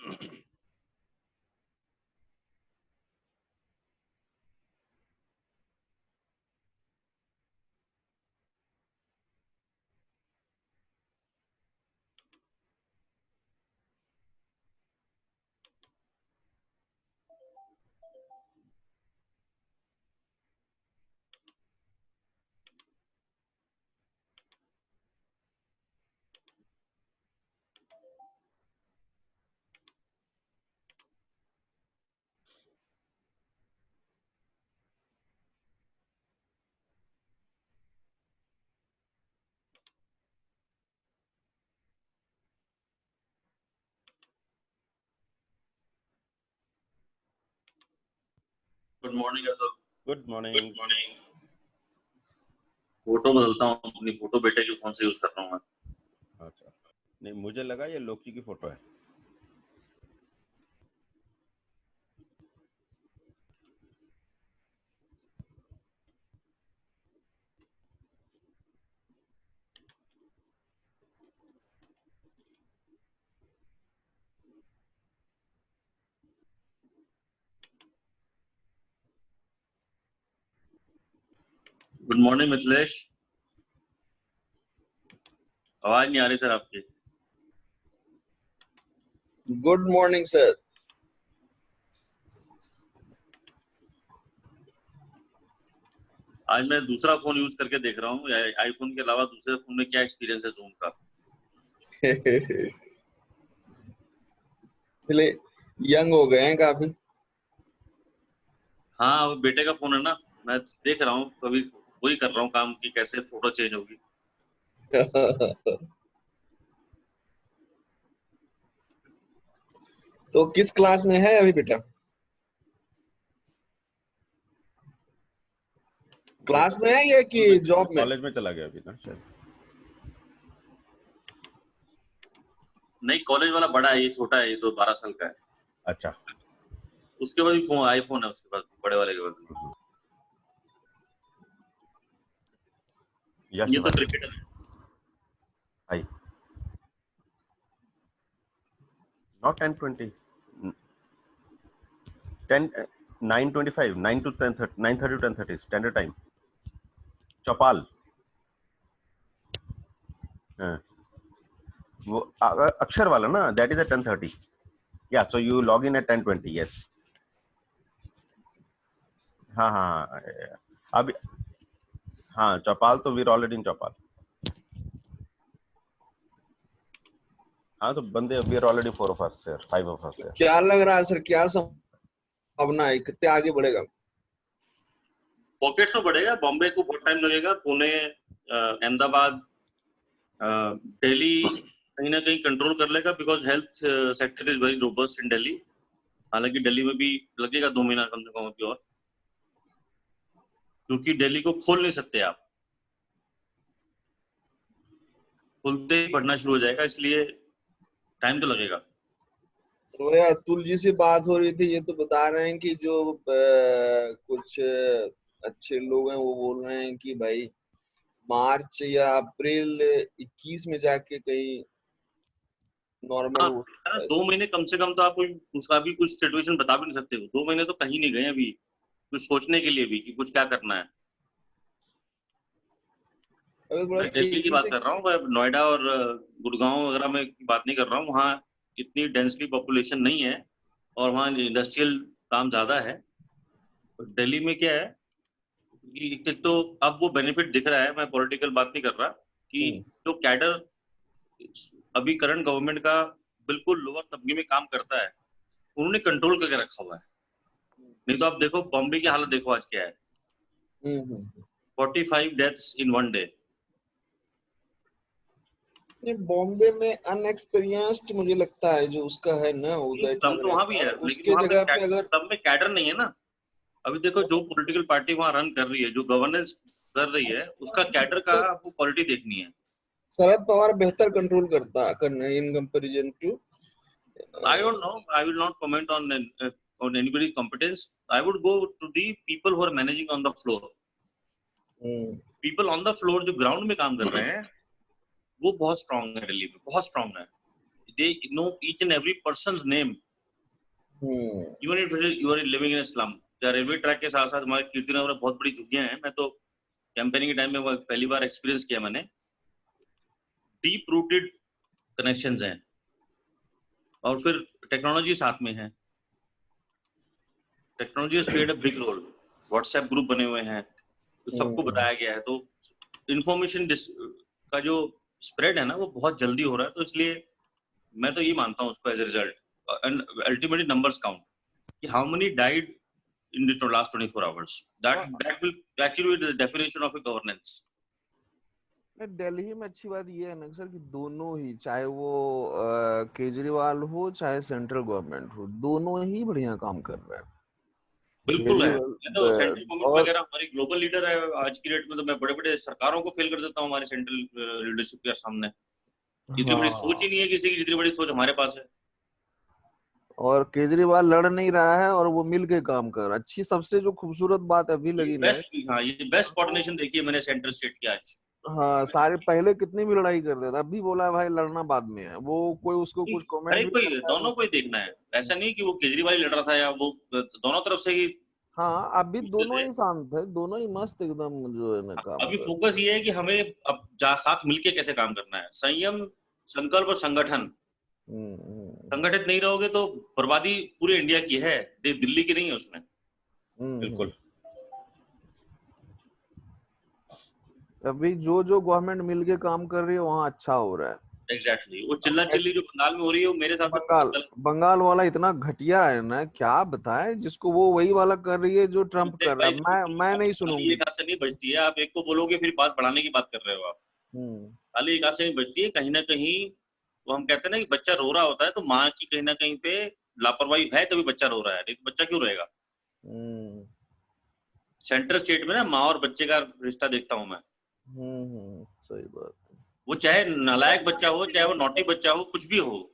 Good morning. Good morning. Photo बदलता हूँ, अपनी फोटो बेटे के फोन से यूज कर रहा हूँ मैं। अच्छा, नहीं मुझे लगा ये लोकी की फोटो है। Good morning Mithilesh. आवाज नहीं आ रही सर आपकी। Good morning sir. आज मैं दूसरा फोन यूज करके देख रहा हूँ, आईफोन के अलावा दूसरे फोन में क्या एक्सपीरियंस है जूम का। यंग हो गए हैं काफी। हाँ, वो बेटे का फोन है ना, मैं देख रहा हूँ, कभी वही कर रहा हूँ काम की कैसे फोटो चेंज होगी। तो किस क्लास में है अभी बेटा? क्लास में है या कि जॉब में? कॉलेज में चला गया अभी ना शायद। नहीं, कॉलेज वाला बड़ा है, ये छोटा है, ये तो 12 साल का है। अच्छा, उसके बाद भी फोन आईफोन है उसके पास, बड़े वाले के बाद। ये तो क्रिकेटर है। Hi not 10:20 9:25 9 to 10:30 9:30 to 10:30 standard time. चौपाल। हाँ, वो अक्षर वाला ना, दैट इज एट 10:30। या so you log in at 10:20। Yes, हाँ हाँ हाँ, अभी हाँ चौपाल तो वीर ऑलरेडी इन चौपाल। हाँ तो बंदे we are already 4 of us here, 5 of us here। क्या लग रहा है सर, क्या संभावना है, कितने आगे बढ़ेगा? पॉकेट्स में बढ़ेगा। बॉम्बे को बहुत टाइम लगेगा, पुणे, अहमदाबाद, दिल्ली कहीं ना कहीं कंट्रोल कर लेगा, because health sector is very robust in Delhi. हालांकि दिल्ली में भी लगेगा 2 महीना कम से कम अभी और, क्योंकि दिल्ली को खोल नहीं सकते आप, खुलते ही बढ़ना शुरू हो जाएगा, इसलिए टाइम तो लगेगा। तो यार अतुल जी से बात हो रही थी, ये तो बता रहे हैं कि जो कुछ अच्छे लोग हैं वो बोल रहे हैं कि भाई मार्च या अप्रैल 21 में जाके कहीं नॉर्मल हाँ, हो सकता है। 2 महीने कम से कम तो आप उसका भी कुछ सिचुएशन बता भी नहीं सकते हो। 2 महीने तो कहीं नहीं गए अभी, कुछ सोचने के लिए भी कि कुछ क्या करना है। अभी बड़ा मैं दिल्ली की तेजी बात से। कर रहा हूँ, मैं नोएडा और गुड़गांव वगैरह में की बात नहीं कर रहा हूँ। वहाँ इतनी डेंसली पॉपुलेशन नहीं है और वहाँ इंडस्ट्रियल काम ज्यादा है। दिल्ली में क्या है कि एक तो अब वो बेनिफिट दिख रहा है, मैं पॉलिटिकल बात नहीं कर रहा, कि जो कैडर अभी करंट गवर्नमेंट का बिल्कुल लोअर तबके में काम करता है, उन्होंने कंट्रोल करके रखा हुआ है। नहीं तो आप देखो बॉम्बे की हालत देखो आज क्या है। 45 डेथ्स इन 1 डे। बॉम्बे में अनएक्सपीरियंस्ड मुझे लगता है जो उसका है ना उदय स्लम तो ठाकरे वहां भी का, है, लेकिन उसके वहां पे जगह पे अगर स्लम में कैडर नहीं है ना। अभी देखो जो पॉलिटिकल पार्टी वहां रन कर रही है, जो गवर्नेंस कर रही है, उसका कैडर का आपको क्वालिटी देखनी है। शरद पवार बेहतर कंट्रोल करना in comparison to. I don't know. I will not comment on anybody's competence. I would go to the people who are managing on the floor. People on the floor जो ground में काम कर रहे हैं वो बहुत strong है, दिल्ली में बहुत स्ट्रांग है। they know each and every person's name, even if you are living in a slum. Railway track के साथ साथ हमारे कीर्तिनगर में बहुत बड़ी झुग्गियां हैं. मैं तो कैंपेनिंग के टाइम में पहली बार एक्सपीरियंस किया मैंने. डीप रूटेड कनेक्शंस हैं और फिर टेक्नोलॉजी साथ में है. Technology has played a big role. WhatsApp group बने हुए हैं तो सबको बताया गया है, तो इंफॉर्मेशन का जो स्प्रेड है ना वो बहुत जल्दी हो रहा है. तो इसलिए मैं तो ये मानता हूँ उसको as a result. And ultimately numbers count कि how many died in the last 24 hours. That will actually be the definition of a governance. Delhi में अच्छी बात ये है ना सर कि दोनों ही, चाहे वो केजरीवाल हो चाहे सेंट्रल गवर्नमेंट हो, दोनों ही बढ़िया काम कर रहे हैं. बिल्कुल है. तो सेंट्रल गवर्नमेंट वगैरह हमारी ग्लोबल लीडर है आज की डेट में. तो मैं बड़े बड़े सरकारों को फेल कर देता हूँ हमारे सेंट्रल लीडरशिप के सामने. इतनी बड़ी सोच ही नहीं है किसी की जितनी बड़ी सोच हमारे पास है. और केजरीवाल लड़ नहीं रहा है और वो मिल के काम कर रहा है. अच्छी सबसे जो खूबसूरत बात अभी लगी ना, हाँ ये बेस्ट कोऑर्डिनेशन देखी है मैंने सेंट्रल स्टेट की आज. हाँ, सारे पहले कितनी भी लड़ाई कर देता, अभी बोला है भाई लड़ना बाद में है. वो कोई उसको कुछ कमेंट कोई दोनों को ही देखना है. ऐसा नहीं कि वो केजरीवाल लड़ रहा था या वो दोनों तरफ से ही. हाँ, अभी दोनों ही शांत है, दोनों ही मस्त एकदम जो है ना काम. अभी फोकस ये है कि हमें अब साथ मिलके कैसे काम करना है. संयम, संकल्प और संगठन. संगठित नहीं रहोगे तो बर्बादी पूरे इंडिया की है, दिल्ली की नहीं है उसमें. बिल्कुल. अभी जो गवर्नमेंट मिलके काम कर रही है वहाँ अच्छा हो रहा है. एग्जैक्टली. वो चिल्ला चिल्ली जो बंगाल में हो रही है वो मेरे साथ बंगाल वाला इतना घटिया है ना, क्या बताएं. जिसको वो वही वाला कर रही है जो ट्रम्प कर रहा है. मैं नहीं सुनूंगी. एक हाथ से नहीं बचती है. आप एक को बोलोगे फिर बात बढ़ाने की बात कर रहे हो आप. खाली एक हाथ से नहीं बचती है. कहीं ना कहीं वो हम कहते हैं ना कि बच्चा रो रहा होता है तो माँ की कहीं ना कहीं पे लापरवाही है तभी बच्चा रो रहा है, नहीं तो बच्चा क्यों रोएगा. सेंट्रल स्टेट में ना माँ और बच्चे का रिश्ता देखता हूँ मैं. सही बात. वो चाहे नालायक बच्चा हो चाहे वो नॉटी बच्चा हो, कुछ भी हो,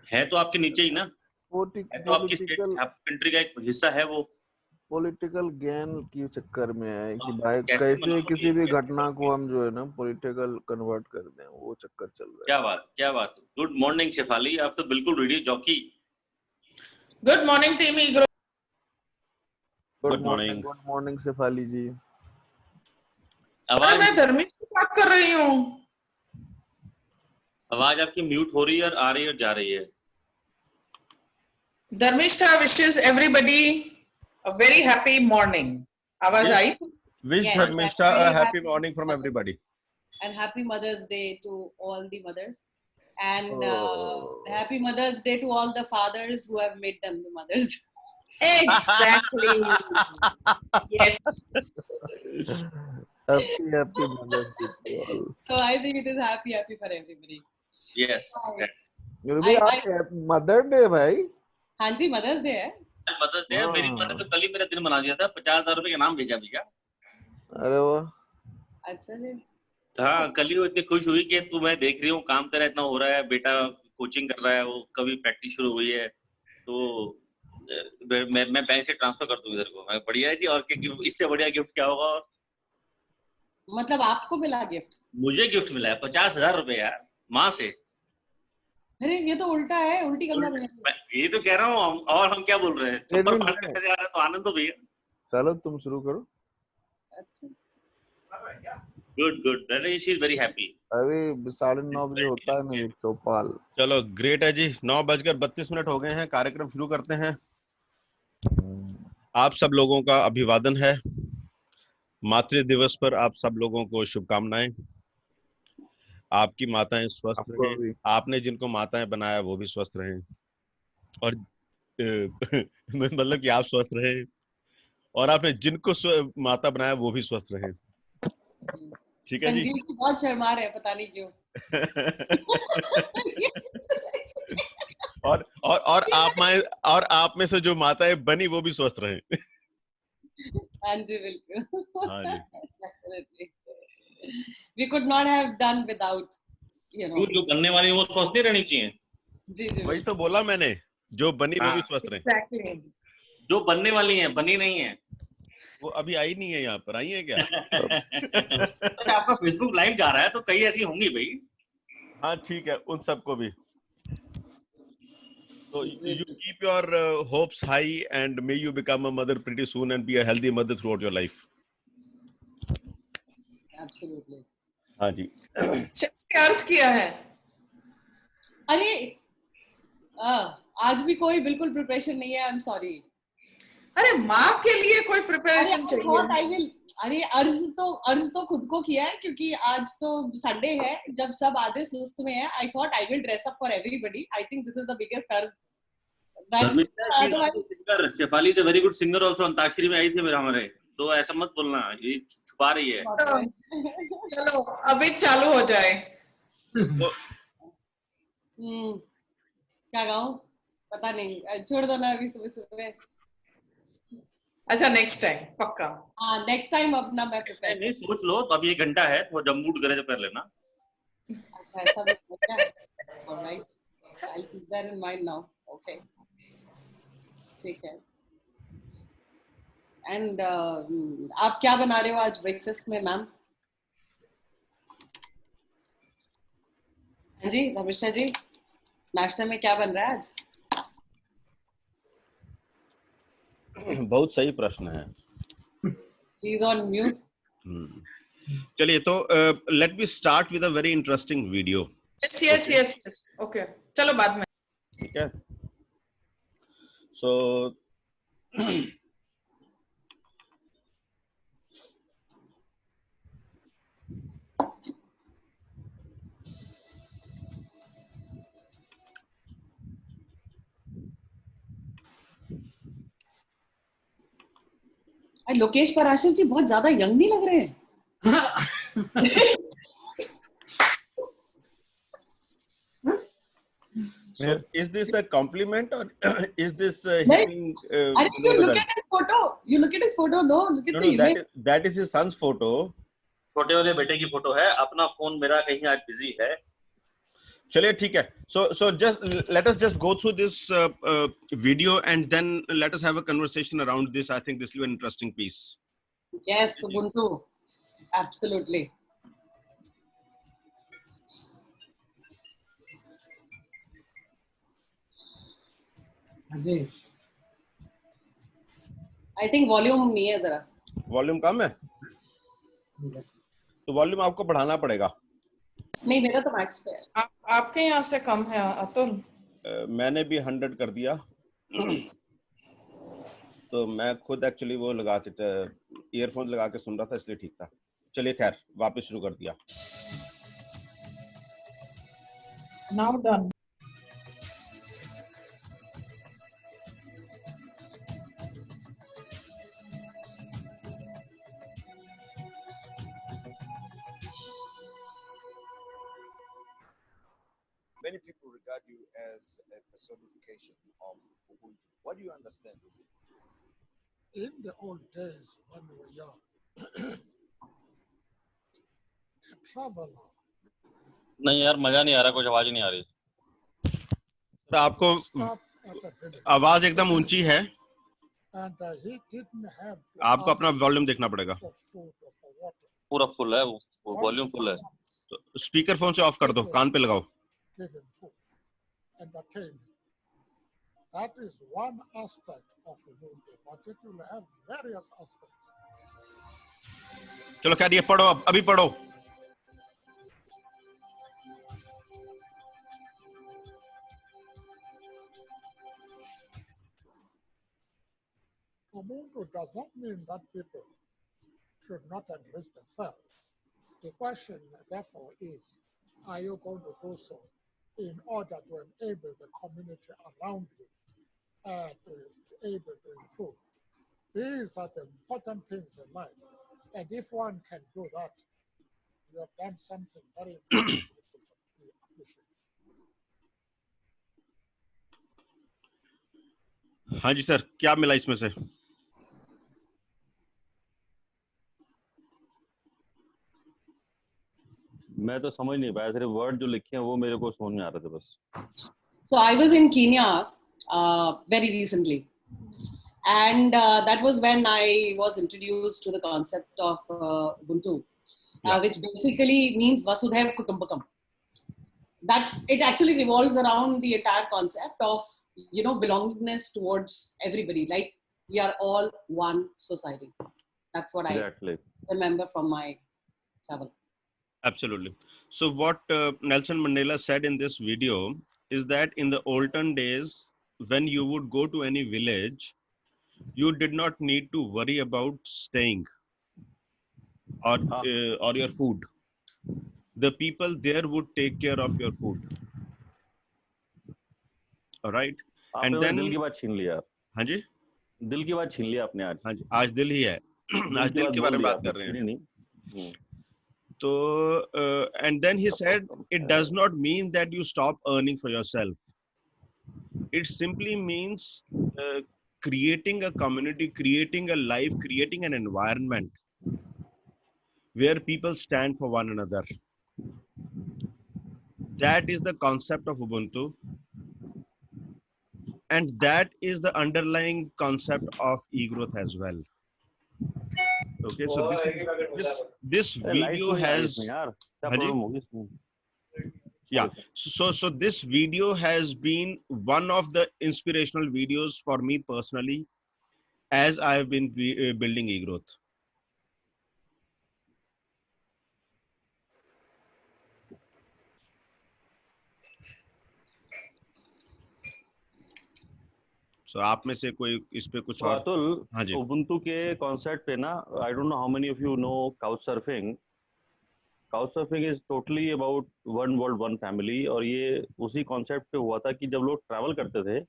है तो आपके नीचे ही ना. है तो आपकी स्टेट, आपकी कंट्री का एक हिस्सा है. वो पॉलिटिकल गेन के चक्कर में है कि भाई कैसे किसी भी घटना को हम जो है ना पॉलिटिकल कन्वर्ट कर दें, वो चक्कर चल रहा है. क्या बात, क्या बात. गुड मॉर्निंग शेफाली, आप तो बिल्कुल रेडियो जॉकी. गुड मॉर्निंग टीमी. Good morning Shefali ji. आवाज मैं धर्मेश से बात कर रही हूँ. आवाज आपकी म्यूट हो रही है और आ रही है और जा रही है. Dharmishtha wishes everybody a very happy morning. आवाज आई? Wish Dharmishta a happy morning from everybody. And happy Mother's Day to all the mothers. And happy Mother's Day to all the fathers who have made them the mothers. Exactly. Yes. Happy Mother's Day to all. So I think it is happy for everybody. Yes. Mother day भाई. हाँ जी, Mother's Day है. Mother's Day. मेरी माँ ने तो कल ही मेरा दिन मना दिया था. 50,000 रुपए का नाम भेजा भैया. अरे वाह. अच्छा जी. हाँ, कल ही वो इतनी खुश हुई कि तू, मैं देख रही हूँ काम तेरा इतना हो रहा है, बेटा कोचिंग कर रहा है, वो कभी प्रैक्टिस शुरू हुई है तो मैं बैंक से ट्रांसफर कर दूं इधर को. मैं बढ़िया है जी. और इससे बढ़िया गिफ्ट क्या होगा. और मतलब आपको मिला गिफ्ट? मुझे गिफ्ट मिला है 50,000 रुपए यार, माँ से. अरे ये तो उल्टा है, उल्टी गंगा. ये तो कह रहा हूँ. और हम क्या बोल रहे हैं, चप्पल फाड़ के पैसे आ रहे हैं तो आनंद हो भैया. चलो तुम शुरू करो. अच्छा. Good. She is very happy. अभी 9:30 बजे होता है ना चौपाल. चलो ग्रेट है जी. 9:32 हो गए हैं. कार्यक्रम शुरू करते हैं. आप सब लोगों का अभिवादन है. मातृ दिवस पर आप सब लोगों को शुभकामनाएं. आपकी माताएं स्वस्थ रहें. आपने जिनको माताएं बनाया वो भी स्वस्थ रहें. और मतलब कि आप स्वस्थ रहें और आपने जिनको माता बनाया वो भी स्वस्थ रहें. ठीक है जी. संजीव जी बहुत शर्मा रहे हैं, पता नहीं क्यों. और आप में से जो माताएं बनी वो भी स्वस्थ रहें. हाँ जी, बिल्कुल. हाँ जी. We could not have done without, you know. जो बनने वाली वो स्वस्थ नहीं रहनी चाहिए. जी. वही तो बोला मैंने, जो बनी वो भी स्वस्थ रहे. Exactly. जो बनने वाली है बनी नहीं है. वो अभी आई नहीं है. यहाँ पर आई है क्या? आपका फेसबुक लाइव जा रहा है तो कई ऐसी होंगी भाई. हाँ ठीक है, उन सबको भी. So you keep your hopes high and may you become a mother pretty soon and be a healthy mother throughout your life. Absolutely. हाँ जी. अर्ज किया है? अरे आज भी कोई बिल्कुल प्रिपरेशन नहीं है. I'm sorry. अरे माँ के लिए कोई प्रिपरेशन चाहिए? अरे अर्ज तो खुद को किया है क्योंकि आज तो संडे है, जब सब आधे सुस्त में है. I thought I will dress up for everybody. I think this is the biggest urge. Shefali is a very good singer also. Antakshari में आई थी मेरा हमारे, तो ऐसा मत बोलना, ये छुपा रही है. चलो अभी चालू हो जाए. क्या गाऊं पता नहीं, छोड़ दो ना अभी सुबह. अच्छा नेक्स्ट टाइम पक्का. हाँ नेक्स्ट टाइम अपना मैं प्रिपेयर नहीं सोच लो, तो अभी 1 घंटा है, तो जब मूड करे तो कर लेना. अच्छा ऐसा भी होता है. Alright, I keep that in mind now. Okay ठीक है. एंड आप क्या बना रहे हो आज ब्रेकफास्ट में मैम? हाँ जी धर्मिष्ठा जी, नाश्ते में क्या बन रहा है आज? बहुत सही प्रश्न है. She is on mute. चलिए तो let me start with a very interesting video. Yes. Okay. चलो बाद में. ठीक है. So लोकेश पराशर जी बहुत ज्यादा यंग नहीं लग रहे हैं. So, is this a compliment or is this hitting? You look at his photo. No, look at the image. That is his son's photo. छोटे वाले बेटे की फोटो है. अपना फोन मेरा कहीं आज बिजी है. चलिए ठीक है. So just let us just go through this video and then let us have a conversation around this. I think this will be an interesting piece. Yes, Ubuntu. Absolutely. I think volume नहीं है जरा. Volume कम है तो volume आपको बढ़ाना पड़ेगा. नहीं मेरा तो मैक्स पे है. आपके यहाँ से कम है अतुल. मैंने भी 100 कर दिया. तो मैं खुद एक्चुअली वो लगा के ईयरफोन लगा के सुन रहा था, इसलिए ठीक था. चलिए खैर वापस शुरू कर दिया. Now done. Many people regard you as a personification of Ubuntu. What do you understand of it? In the old days when we were young, a traveler. नहीं यार मजा नहीं आ रहा, कुछ आवाज नहीं आ रही. आपको आवाज एकदम ऊंची है. आपको अपना वॉल्यूम देखना पड़ेगा. पूरा फुल है, वॉल्यूम फुल है. तो स्पीकर फोन से ऑफ कर दो, कान पे लगाओ. That is one aspect of Ubuntu, but it will have various aspects. चलो खैर ये पढ़ो, अभी पढ़ो. Ubuntu does not mean that people should not enrich themselves. The question, therefore, is, are you going to do so in order to enable the community around you to be able to improve? These are the important things in life. And if one can do that, you have done something very important. We appreciate. हाँ जी sir, क्या मिला इसमें से? मैं तो समझ नहीं पाया, सिर्फ वर्ड जो लिखे हैं वो मेरे को समझ में आ रहे थे बस. So I was in Kenya very recently, and that was when I was introduced to the concept of Ubuntu, which basically means Vasudhaiva Kutumbakam. it actually revolves around the entire concept of, you know, belongingness towards everybody. Like we are all one society. That's what Exactly. I remember from my travel. Absolutely. So what Nelson Mandela said in this video is that in the olden days, when you would go to any village, you did not need to worry about staying or your food. The people there would take care of your food. All right. आपने And तो then दिल की बात छीन लिया, हाँ जी, दिल की बात छीन लिया आपने आज। हाँ जी, आज दिल ही है। आज दिल के बारे में बात कर रहे हैं। तो and then he said, it does not mean that you stop earning for yourself. It simply means creating a community, creating a life, creating an environment where people stand for one another. That is the concept of Ubuntu. And that is the underlying concept of e-growth as well. Okay, so this video has, yeah, so this video has been one of the inspirational videos for me personally as I have been building e-growth. So आप में से कोई इस पे कुछ और? अतुल, हाँ जी, Ubuntu के कॉन्सेप्ट पे ना, I don't know how many of you know couch surfing. Couch surfing is totally about one world one family, और ये उसी कॉन्सेप्ट पे हुआ था कि जब लोग ट्रैवल करते थे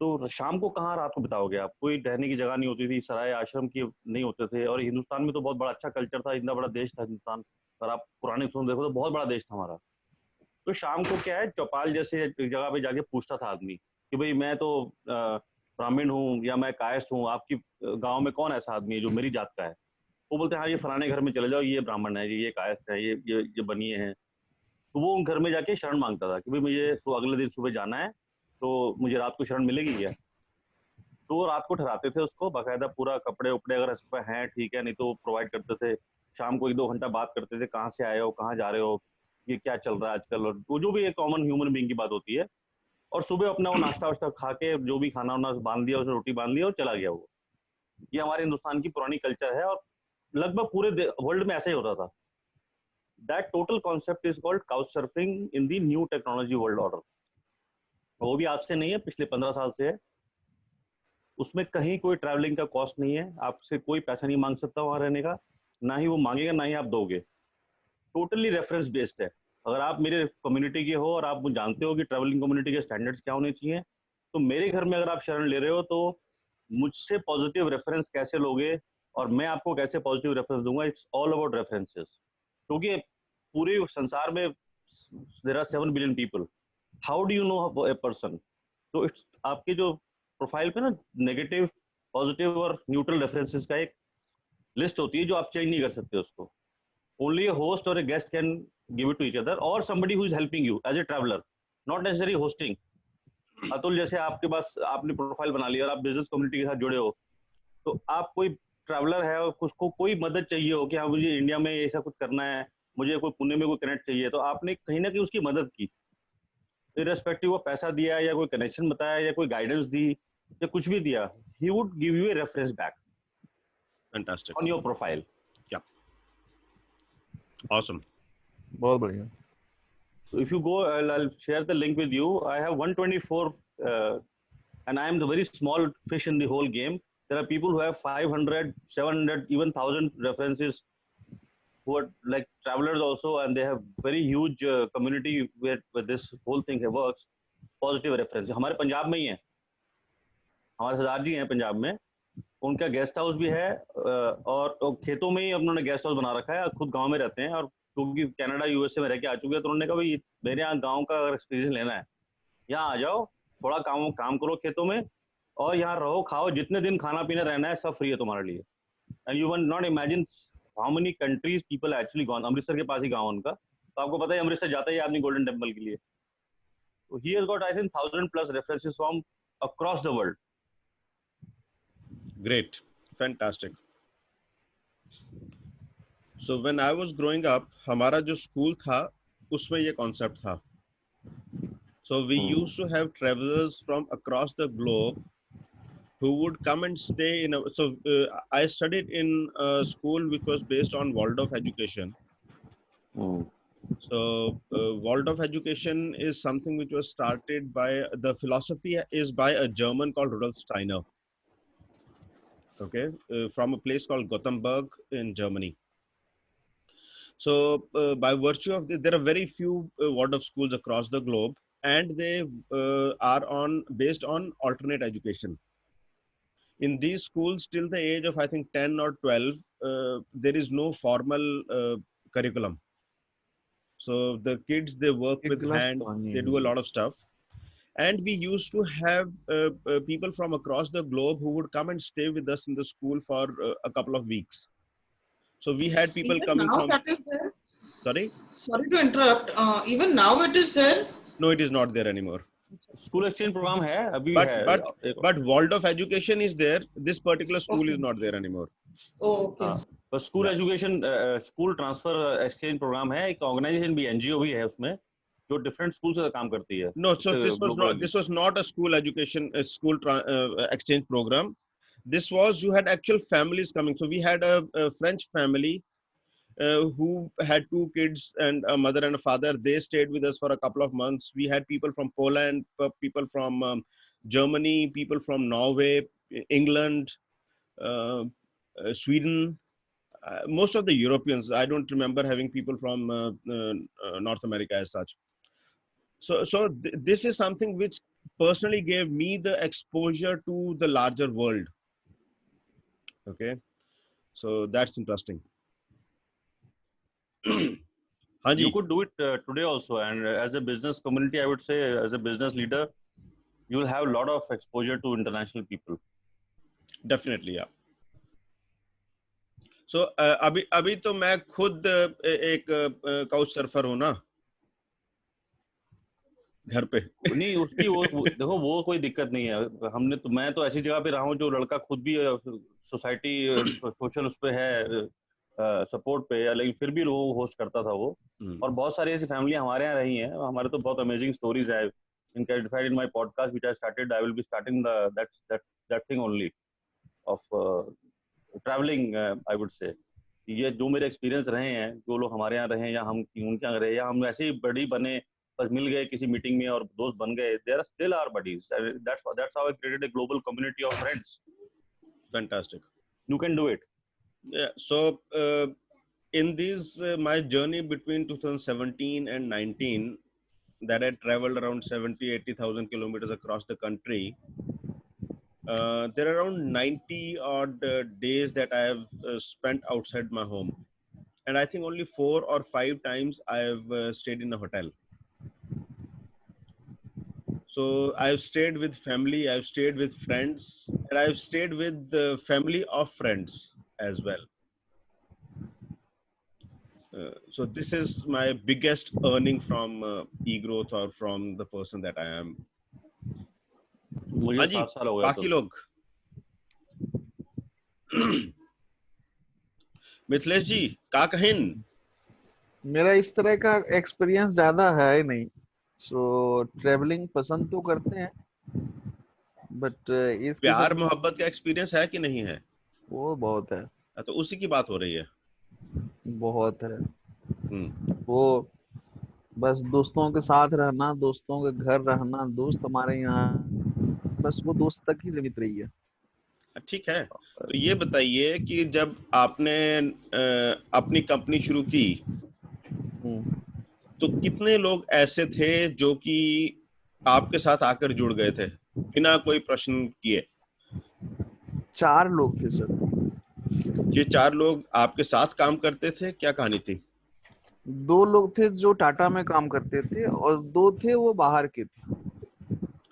तो शाम को कहाँ रात को बिताओगे आप, कोई रहने की जगह नहीं होती थी, सराय आश्रम की नहीं होते थे, और हिंदुस्तान में तो बहुत बड़ा अच्छा कल्चर था, इतना बड़ा देश था हिंदुस्तान, और आप पुराने फिल्म देखो तो बहुत बड़ा देश था हमारा. तो शाम को क्या है, चौपाल जैसे जगह पे जाके पूछता था आदमी कि भाई मैं तो ब्राह्मण हूँ या मैं कायस्थ हूँ, आपकी गांव में कौन ऐसा आदमी है जो मेरी जात का है. वो बोलते हैं हाँ ये फलाने घर में चले जाओ, ये ब्राह्मण है, ये कायस्थ है, ये बनिए हैं. तो वो उन घर में जाके शरण मांगता था कि भाई मुझे तो अगले दिन सुबह जाना है, तो मुझे रात को शरण मिलेगी क्या. तो वो रात को ठहराते थे उसको, बाकायदा पूरा कपड़े उपड़े अगर इस पर हैं ठीक है, नहीं तो प्रोवाइड करते थे. शाम को 1-2 घंटा बात करते थे, कहाँ से आए हो, कहाँ जा रहे हो, ये क्या चल रहा है आजकल, और वो जो भी एक कॉमन ह्यूमन बीइंग की बात होती है. और सुबह अपना वो नाश्ता वाश्ता खा के जो भी खाना वाना बांध दिया, उसने रोटी बांध दिया और चला गया वो. ये हमारे हिंदुस्तान की पुरानी कल्चर है और लगभग पूरे वर्ल्ड में ऐसा ही होता था. That total concept is called couch surfing in the new technology world order. वो भी आज से नहीं है, पिछले 15 साल से है. उसमें कहीं कोई ट्रैवलिंग का कॉस्ट नहीं है, आपसे कोई पैसा नहीं मांग सकता वहां रहने का, ना ही वो मांगेगा ना ही आप दोगे. टोटली रेफरेंस बेस्ड है. अगर आप मेरे कम्युनिटी के हो और आप मुझे जानते हो कि ट्रैवलिंग कम्युनिटी के स्टैंडर्ड्स क्या होने चाहिए, तो मेरे घर में अगर आप शरण ले रहे हो तो मुझसे पॉजिटिव रेफरेंस कैसे लोगे और मैं आपको कैसे पॉजिटिव रेफरेंस दूंगा. It's all about references. क्योंकि पूरे संसार में there are 7 billion people, how do you know a person. तो इट्स आपके जो प्रोफाइल पे ना नेगेटिव, पॉजिटिव और न्यूट्रल रेफरेंसेस का एक लिस्ट होती है जो आप चेंज नहीं कर सकते उसको. Only a host or a guest can give it to each other, or somebody who is helping you as a traveler, not necessarily hosting. Atul जैसे आपके पास आपने प्रोफाइल बना लिया और आप बिजनेस कम्युनिटी के साथ जुड़े हो, तो आप कोई ट्रैवलर है और उसको कोई मदद चाहिए हो कि हाँ मुझे इंडिया में ऐसा कुछ करना है, मुझे कोई पुणे में कोई कनेक्ट चाहिए, तो आपने कहीं ना कहीं उसकी मदद की, इररेस्पेक्टिव वो पैसा दिया या कोई कनेक्शन बताया या कोई गाइडेंस दी या कुछ भी दिया, he would give you a reference back. Fantastic. On your profile. Awesome. बहुत बढ़िया. So if you go, I'll share the link with you. I have 124 and I am the very small fish in the whole game. There are people who have 500, 700, even 1,000 references who are like travelers also, and they have very huge community where this whole thing works. Positive reference. हमारे पंजाब में ही है, हमारे सरदार जी हैं पंजाब में, उनका guest house भी है और खेतों में ही उन्होंने गेस्ट हाउस बना रखा है, खुद गांव में रहते हैं, और क्योंकि कनाडा यूएसए में रह के आ चुके हैं तो उन्होंने कहा भाई मेरे यहाँ गांव का अगर एक्सपीरियंस लेना है, यहाँ आ जाओ, थोड़ा काम करो खेतों में और यहाँ रहो, खाओ, जितने दिन खाना पीना रहना है सब फ्री है तुम्हारे लिए. And you can not imagine how many countries people actually gone. Amritsar के पास ही गाँव उनका, तो आपको पता है अमृतसर जाता ही आदमी गोल्डन टेम्पल के लिए. तो he has got I think 1,000+ references from across the world. Great. Fantastic. So when I was growing up, हमारा जो स्कूल था उसमें ये कॉन्सेप्ट था. So we used to have travelers from across the globe who would come and stay in a, so I studied in a school which was based on Waldorf education. So Waldorf education is something which was started by, the philosophy is by a German called Rudolf Steiner. Okay, from a place called Gothenburg in Germany. So by virtue of this, there are very few Waldorf schools across the globe, and they are based on alternate education. In these schools, till the age of I think 10 or 12, there is no formal curriculum. So the kids, they work with hand, they do a lot of stuff. And we used to have people from across the globe who would come and stay with us in the school for a couple of weeks. So we had people Even coming now from. that is there? Sorry? Sorry to interrupt. Even now it is there? No, it is not there anymore. School exchange programme है अभी But है. but Waldorf education is there. This particular school is not there anymore. Okay. तो school education school transfer exchange programme है. एक organisation भी, NGO भी है उसमें, जो डिफरेंट स्कूल से काम करती है. No, so this was not a school education, a school exchange program. This was, you had actual families coming. So we had a French family who had 2 kids and a mother and a father. They stayed with us for a couple of months. We had people from Poland, people from Germany, people from Norway, England, Sweden, most of the Europeans. I don't remember having people from North America as such. So this is something which personally gave me the exposure to the larger world. Okay, so that's interesting. You could do it today also, and as a business community, I would say, as a business leader, you will have a lot of exposure to international people. Definitely, yeah. So अभी तो मैं खुद एक couch surfer हूँ ना घर पे. नहीं, उसकी वो देखो, वो कोई दिक्कत नहीं है. हमने तो, मैं तो ऐसी जगह पे रहा हूँ जो लड़का खुद भी सोसाइटी सोशल उस पे है, सपोर्ट पे, लेकिन फिर भी लोगों को होस्ट करता था वो. और बहुत सारी ऐसी फैमिली हमारे यहाँ रही हैं. हमारे तो बहुत अमेजिंग स्टोरीज है. In my podcast which I started, I will be starting that thing only of travelling. I would say ये जो मेरे एक्सपीरियंस रहे हैं, जो लोग हमारे यहाँ रहे हैं या हम उनके यहाँ रहे, या हम ऐसे ही बड़ी बने, बस मिल गए किसी मीटिंग में और दोस्त बन गए. they are still our buddies. That's how I created a global community of friends. Fantastic. You can do it. Yeah. So in this my journey between 2017 and 19, that I traveled around 70,000-80,000 kilometers across the country. There are around 90 odd days that I have spent outside my home, and I think only 4 or 5 times I have stayed in a hotel. So I've stayed with family, I've stayed with friends, and I've stayed with the family of friends as well. So this is my biggest earning from e-growth or from the person that I am. मुझे 7 साल हो गए. बाकी लोग मिथिलेश जी का कहिन. मेरा इस तरह का एक्सपीरियंस ज्यादा है नहीं. सो ट्रेवलिंग पसंद तो करते हैं, बट इस प्यार मोहब्बत का एक्सपीरियंस है कि नहीं है? वो बहुत है. तो उसी की बात हो रही है. बहुत है. वो बस दोस्तों के साथ रहना, दोस्तों के घर रहना, दोस्त हमारे यहाँ बस वो दोस्त तक ही सीमित रही है. ठीक है. तो ये बताइए कि जब आपने अपनी कंपनी शुरू की तो कितने लोग ऐसे थे जो कि आपके साथ आकर जुड़ गए थे बिना कोई प्रश्न किए? 4 लोग थे सर. ये 4 लोग आपके साथ काम करते थे? क्या कहानी थी? 2 लोग थे जो टाटा में काम करते थे और 2 थे वो बाहर के थे.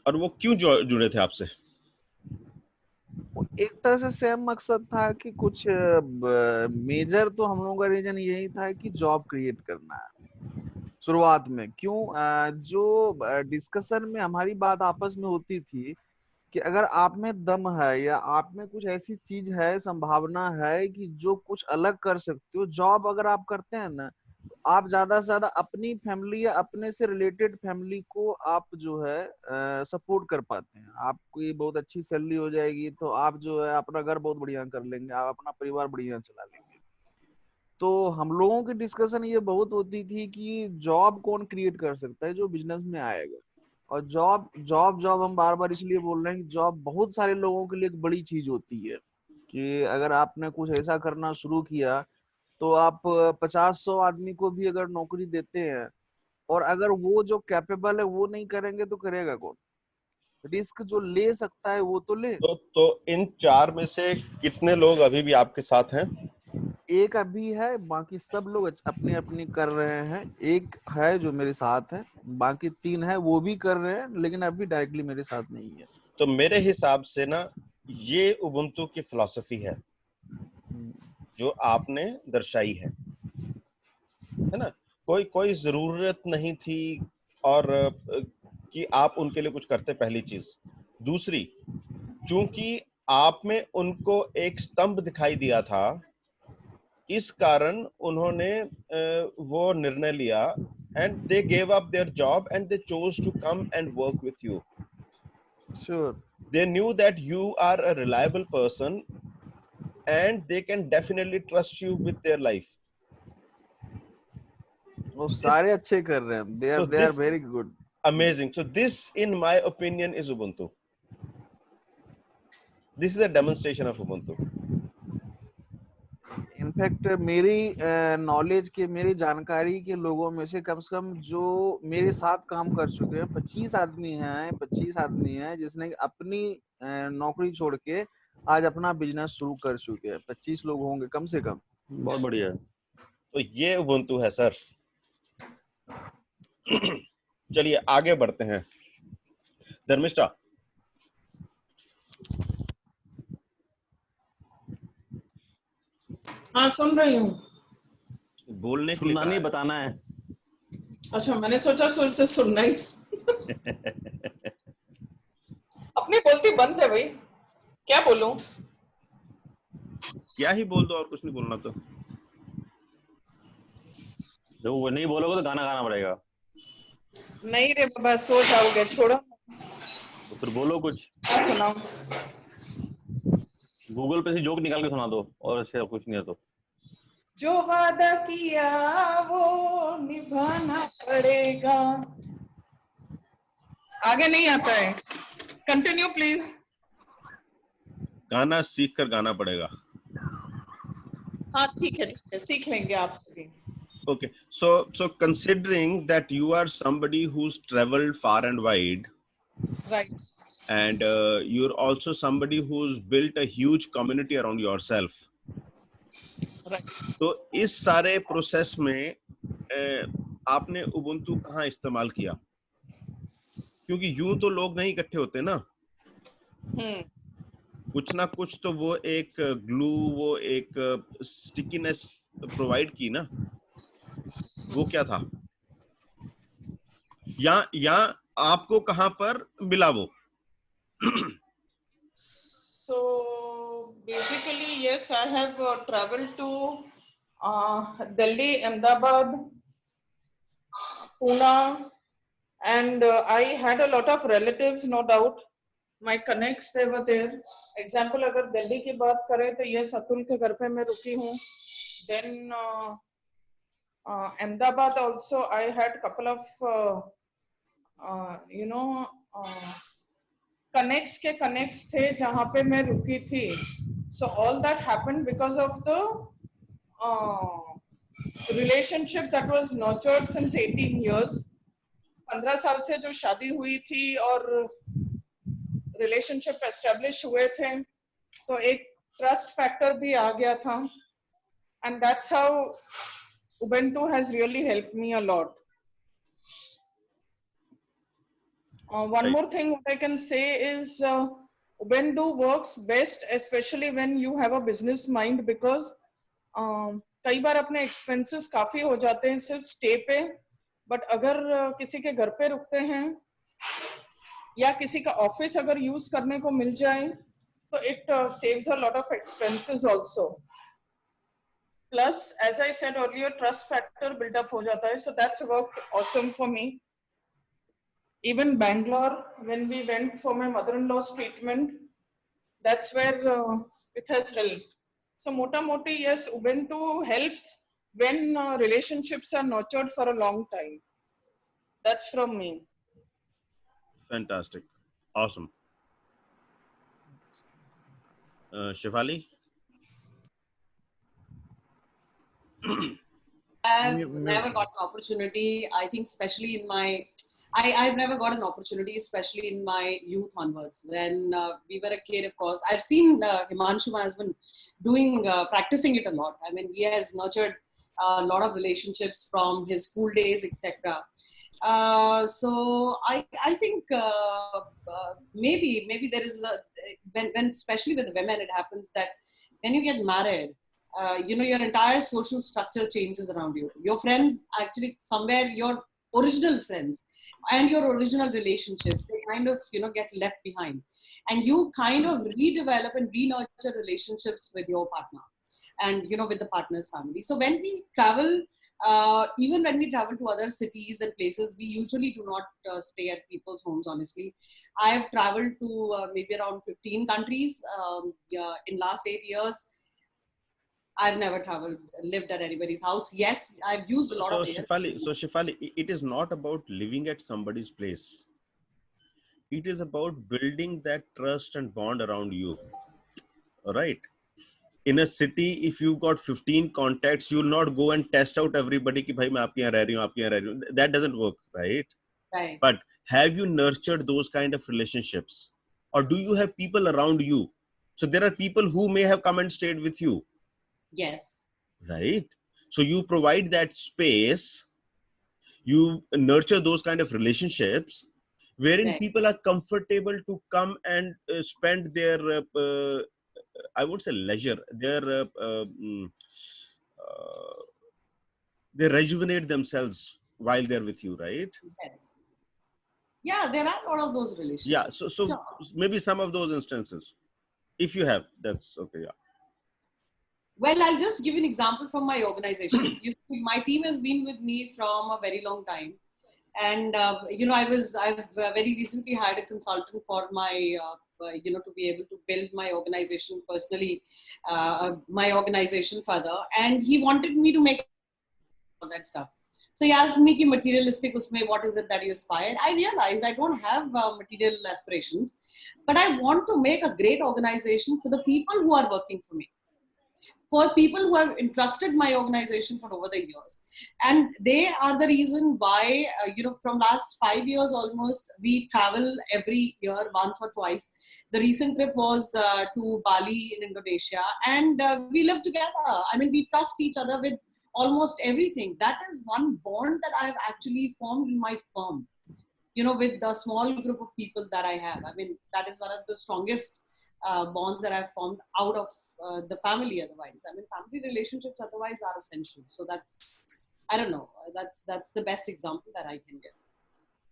और वो क्यों जुड़े थे आपसे? एक तरह से सेम मकसद था कि कुछ मेजर तो हम लोगों का रीजन यही था कि जॉब क्रिएट करना है शुरुआत में. क्यों? जो डिस्कशन में हमारी बात आपस में होती थी कि अगर आप में दम है या आप में कुछ ऐसी चीज है, संभावना है कि जो कुछ अलग कर सकते हो, जॉब अगर आप करते हैं ना, आप ज्यादा से ज्यादा अपनी फैमिली या अपने से रिलेटेड फैमिली को आप जो है सपोर्ट कर पाते हैं। आपकी बहुत अच्छी सैलरी हो जाएगी तो आप जो है अपना घर बहुत बढ़िया कर लेंगे, आप अपना परिवार बढ़िया चला लेंगे। तो हम लोगों की डिस्कशन ये बहुत होती थी कि जॉब कौन क्रिएट कर सकता है जो बिजनेस में आएगा। और जॉब जॉब जॉब हम बार बार इसलिए बोल रहे हैं कि जॉब बहुत सारे लोगों के लिए एक बड़ी चीज होती है कि अगर आपने कुछ ऐसा करना शुरू किया तो आप 50-100 आदमी को भी अगर नौकरी देते हैं और अगर वो जो कैपेबल है वो नहीं करेंगे तो करेगा कौन? रिस्क जो ले सकता है वो तो ले। तो इन 4 में से कितने लोग अभी भी आपके साथ हैं? एक अभी है, बाकी सब लोग अपनी अपनी कर रहे हैं। एक है जो मेरे साथ है, बाकी 3 है वो भी कर रहे हैं लेकिन अभी डायरेक्टली मेरे साथ नहीं है। तो मेरे हिसाब से ना ये उबुंटू की फिलॉसफी है जो आपने दर्शाई है ना। कोई जरूरत नहीं थी और कि आप उनके लिए कुछ करते, पहली चीज। दूसरी, चूंकि आप में उनको एक स्तंभ दिखाई दिया था, इस कारण उन्होंने वो निर्णय लिया and they gave up their job and they chose to come and work with you. Sure. They knew that you are a reliable person and they can definitely trust you with their life. वो सारे अच्छे कर रहे हैं, they are very good. Amazing. So this, in my opinion, is Ubuntu. This is a demonstration of Ubuntu. In fact मेरी knowledge के, मेरी जानकारी के लोगों में से कम जो मेरे साथ काम कर चुके हैं 25 आदमी हैं जिसने अपनी नौकरी छोड़ के आज अपना बिजनेस शुरू कर चुके हैं। 25 लोग होंगे कम से कम। बहुत बढ़िया है। तो ये Ubuntu है सर। चलिए आगे बढ़ते हैं। धर्मिष्ठा, हाँ सुन रही हूँ। बोलने के सुनना नहीं, बताना है। अच्छा, मैंने सोचा सुर से सुनना ही। अपनी बोलती बंद है भाई, क्या बोलूं? क्या ही बोल दो, और कुछ नहीं बोलना। तो जब वो नहीं बोलोगे तो गाना गाना पड़ेगा। नहीं रे बाबा, सो जाओगे, छोड़ो। तो फिर बोलो कुछ, सुनाओ। गूगल पे से जोक निकाल के सुना दो, और ऐसे कुछ नहीं है तो। जो वादा किया वो निभाना पड़ेगा। आगे नहीं आता है, कंटिन्यू प्लीज। गाना सीख कर गाना पड़ेगा। हाँ ठीक है, सीख लेंगे आपसे भी। Okay, so considering that you are somebody who's traveled far and wide, right, and you're also somebody who's built a huge community around yourself, right. तो इस सारे प्रोसेस में आपने उबुंटू कहाँ इस्तेमाल किया? क्योंकि यूं तो लोग नहीं इकट्ठे होते ना, कुछ ना कुछ तो वो एक ग्लू, वो एक स्टिकीनेस प्रोवाइड की ना, वो क्या था? या आपको कहां पर मिला वो? So basically yes, I have traveled to Delhi, Ahmedabad, Pune, and I had a lot of relatives, no doubt. My connects, they were there. Example, अगर दिल्ली की बात करें तो ये अतुल के घर पे मैं रुकी हूँ. Then Ahmedabad also I had couple of connects के connects थे जहाँ पे मैं रुकी थी. So all that happened because of the relationship that was nurtured since 18 years. 15 साल से जो शादी हुई थी और रिलेशनशिप एस्टेब्लिश हुए थे, तो एक ट्रस्ट फैक्टर भी आ गया था, and that's how Ubuntu has really helped me a lot. One more thing what I can say is Ubuntu works best especially when you have a business mind, because कई बार अपने expenses काफी हो जाते हैं सिर्फ stay पे, but अगर किसी के घर पे रुकते हैं या किसी का ऑफिस अगर यूज करने को मिल जाए तो it saves a lot of expenses also. Plus, as I said earlier, trust factor built up ho jata hai. So that's worked awesome for me. Even Bangalore, when we went for my mother-in-law's treatment, that's where it has helped. So mota moti, yes, Ubuntu helps when relationships are nurtured for a long time. That's from me. Fantastic. Awesome. Shefali? I've never got an opportunity. I think, especially in my, I've never got an opportunity, especially in my youth onwards. When we were a kid, of course, I've seen Himanshu, my husband, doing, practicing it a lot. I mean, he has nurtured a lot of relationships from his school days, etc. So I think maybe there is a, when especially with the women, it happens that when you get married, your entire social structure changes around you. Your friends, actually, somewhere your original friends and your original relationships, they kind of, get left behind. And you kind of redevelop and re-nurture relationships with your partner and, with the partner's family. So when we travel, even when we travel to other cities and places, we usually do not stay at people's homes, honestly. I've traveled to maybe around 15 countries in last 8 years. I've never lived at anybody's house. Yes, I've used a lot of Shefali, it is not about living at somebody's place. It is about building that trust and bond around you. All right. In a city, if you got 15 contacts, you'll not go and test out everybody ki bhai main aapke yahan reh rahi hu, aapke yahan reh rahi hu. That doesn't work, right? Right. But have you nurtured those kind of relationships? Or do you have people around you? So there are people who may have come and stayed with you. Yes. Right. So you provide that space, you nurture those kind of relationships wherein Right. people are comfortable to come and spend their, I would say leisure, they rejuvenate themselves while they're with you, right? Yes. Yeah, there are a lot of those relationships. Yeah. So maybe some of those instances, if you have, that's okay. Yeah. Well, I'll just give you an example from my organization. My team has been with me from a very long time. And, I've very recently hired a consultant for my, to be able to build my organization personally, my organization further. And he wanted me to make all that stuff. So he asked me, materialistic usme, what is it that you aspire? I realized I don't have material aspirations, but I want to make a great organization for the people who are working for me, for people who have entrusted my organization for over the years. And they are the reason why, from last 5 years almost, we travel every year once or twice. The recent trip was to Bali in Indonesia, and we live together. I mean, we trust each other with almost everything. That is one bond that I've actually formed in my firm, with the small group of people that I have. I mean, that is one of the strongest bonds that I've formed out of the family otherwise. I mean, family relationships otherwise are essential. So that's, I don't know, that's the best example that I can give.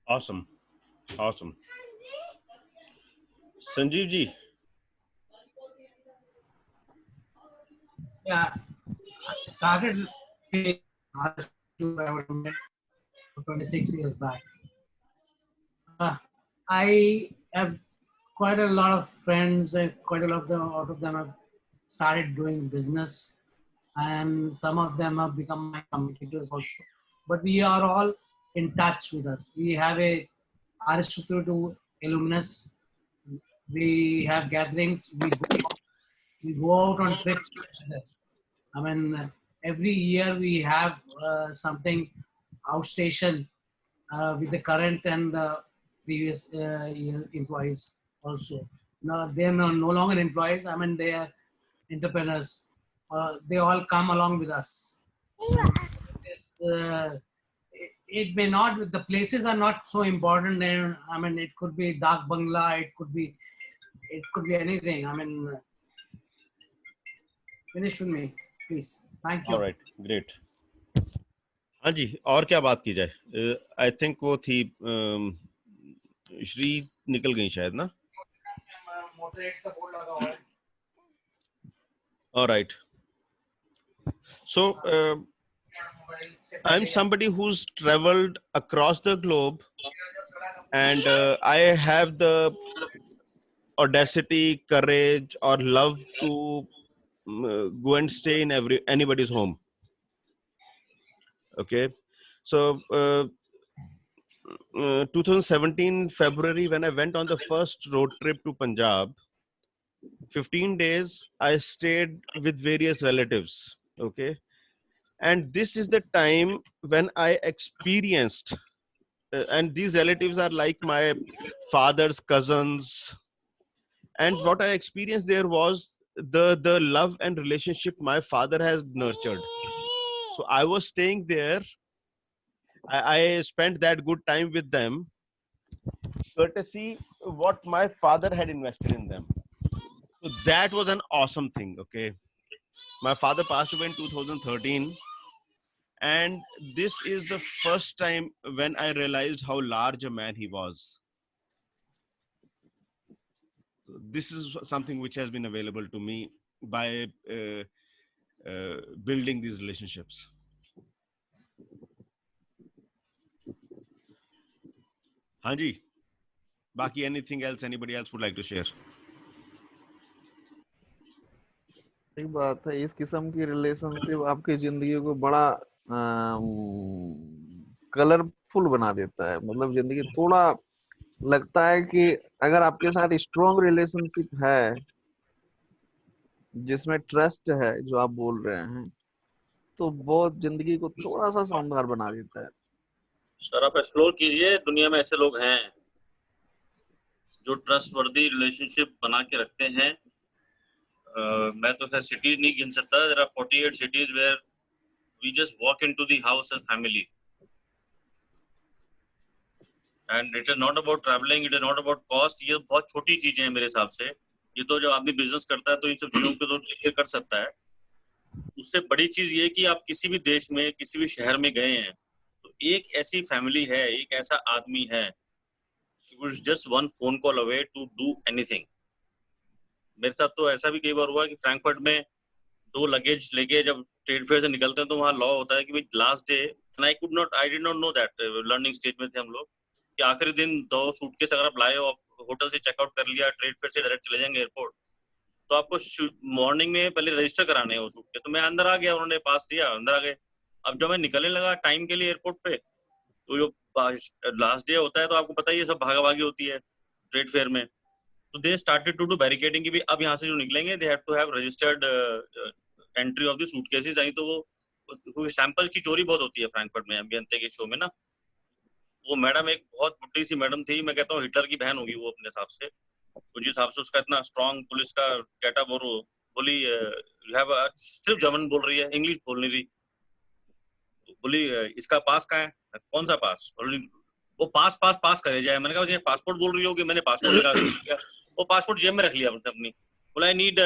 Awesome. Awesome. Sanjeev ji. Yeah, I started this 26 years back. I have quite a lot of friends, quite a lot of them, out of them have started doing business, and some of them have become my competitors also. But we are all in touch with us. We have a Aristotle alumnus. We have gatherings. We go out on trips together. I mean, every year we have something outstation with the current and the previous year employees also. No, they're no longer employees. I mean, they are entrepreneurs. They all come along with us. It may not, the places are not so important. And I mean, it could be Dak Bangla, it could be anything. I mean, finish with me, please. Thank you. All right, great. हाँ जी, और क्या बात की जाए? I think वो थी श्री निकल गई शायद ना? All right. So I'm somebody who's traveled across the globe, and I have the audacity, courage, or love to go and stay in anybody's home. Okay, so 2017 February, when I went on the first road trip to Punjab, 15 days I stayed with various relatives. Okay, and this is the time when I experienced, and these relatives are like my father's cousins, and what I experienced there was the love and relationship my father has nurtured. So I was staying there. I spent that good time with them, courtesy what my father had invested in them. So that was an awesome thing. Okay, my father passed away in 2013, and this is the first time when I realized how large a man he was. This is something which has been available to me by building these relationships. Hanji, baki anything else anybody else would like to share? एक बात है, इस किस्म की relationship आपकी जिंदगी को बड़ा कलरफुल बना देता है। मतलब जिंदगी थोड़ा लगता है कि अगर आपके साथ स्ट्रॉन्ग रिलेशनशिप है जिसमें ट्रस्ट है, जो आप बोल रहे हैं, तो बहुत जिंदगी को थोड़ा सा शानदार बना देता है। सर आप एक्सप्लोर कीजिए, दुनिया में ऐसे लोग हैं जो ट्रस्टवर्दी रिलेशनशिप बना के रखते हैं। मैं तो खैर सिटीज नहीं गिन सकता। There are 48 cities where we just walk into the house as family, and it is not about traveling, it is not about cost। ये बहुत छोटी चीजें हैं मेरे हिसाब से। ये तो जब आदमी बिजनेस करता है तो इन सब चीजों को तो टेक कर सकता है। उससे बड़ी चीज ये कि आप किसी भी देश में किसी भी शहर में गए हैं तो एक ऐसी फैमिली है, एक ऐसा आदमी है just one phone call away to do anything. मेरे साथ तो ऐसा भी कई बार हुआ कि फ्रैंकफर्ट में 2 लगेज लेके जब ट्रेड फेयर से निकलते हैं तो वहाँ लॉ होता है कि भाई last day, and I did not know that, learning stage में थे हम लोग, कि आखिरी दिन 2 सूटकेस अगर आप लाए हो, होटल से चेकआउट कर लिया, ट्रेड फेयर से डायरेक्ट चले जाएंगे एयरपोर्ट, तो आपको मॉर्निंग में पहले रजिस्टर कराने हैं वो सूटकेस। तो मैं अंदर आ गया, उन्होंने पास दिया, अंदर आ गए। अब जब मैं निकलने लगा टाइम के लिए एयरपोर्ट पे, तो जो लास्ट डे होता है तो आपको पता ही है सब भागा भागी होती है ट्रेड फेयर में, तो they started to do barricading की भी अब यहाँ से जो निकलेंगे they have to have registered entry of the suitcases. नहीं तो वो सैंपल की चोरी बहुत होती है फ्रैंकफर्ट में अभियंता के शो में ना। वो मैडम एक बहुत बुड्ढी सी मैडम थी, मैं कहता हूँ हिटलर की बहन होगी वो अपने हिसाब से। तो जिस हिसाब से उसका इतना स्ट्रॉन्ग पुलिस का गेटअप, और बोली यू हैव, सिर्फ जर्मन बोल रही है, इंग्लिश बोल नहीं रही। बोली इसका पास कहाँ है? कौन सा पास? वो पास पास पास करे जाए। मैंने कहा पासपोर्ट बोल रही होगी, मैंने पासपोर्ट निकाल वो पासपोर्ट जेब में रख लिया उसने अपनी। बोला आई नीड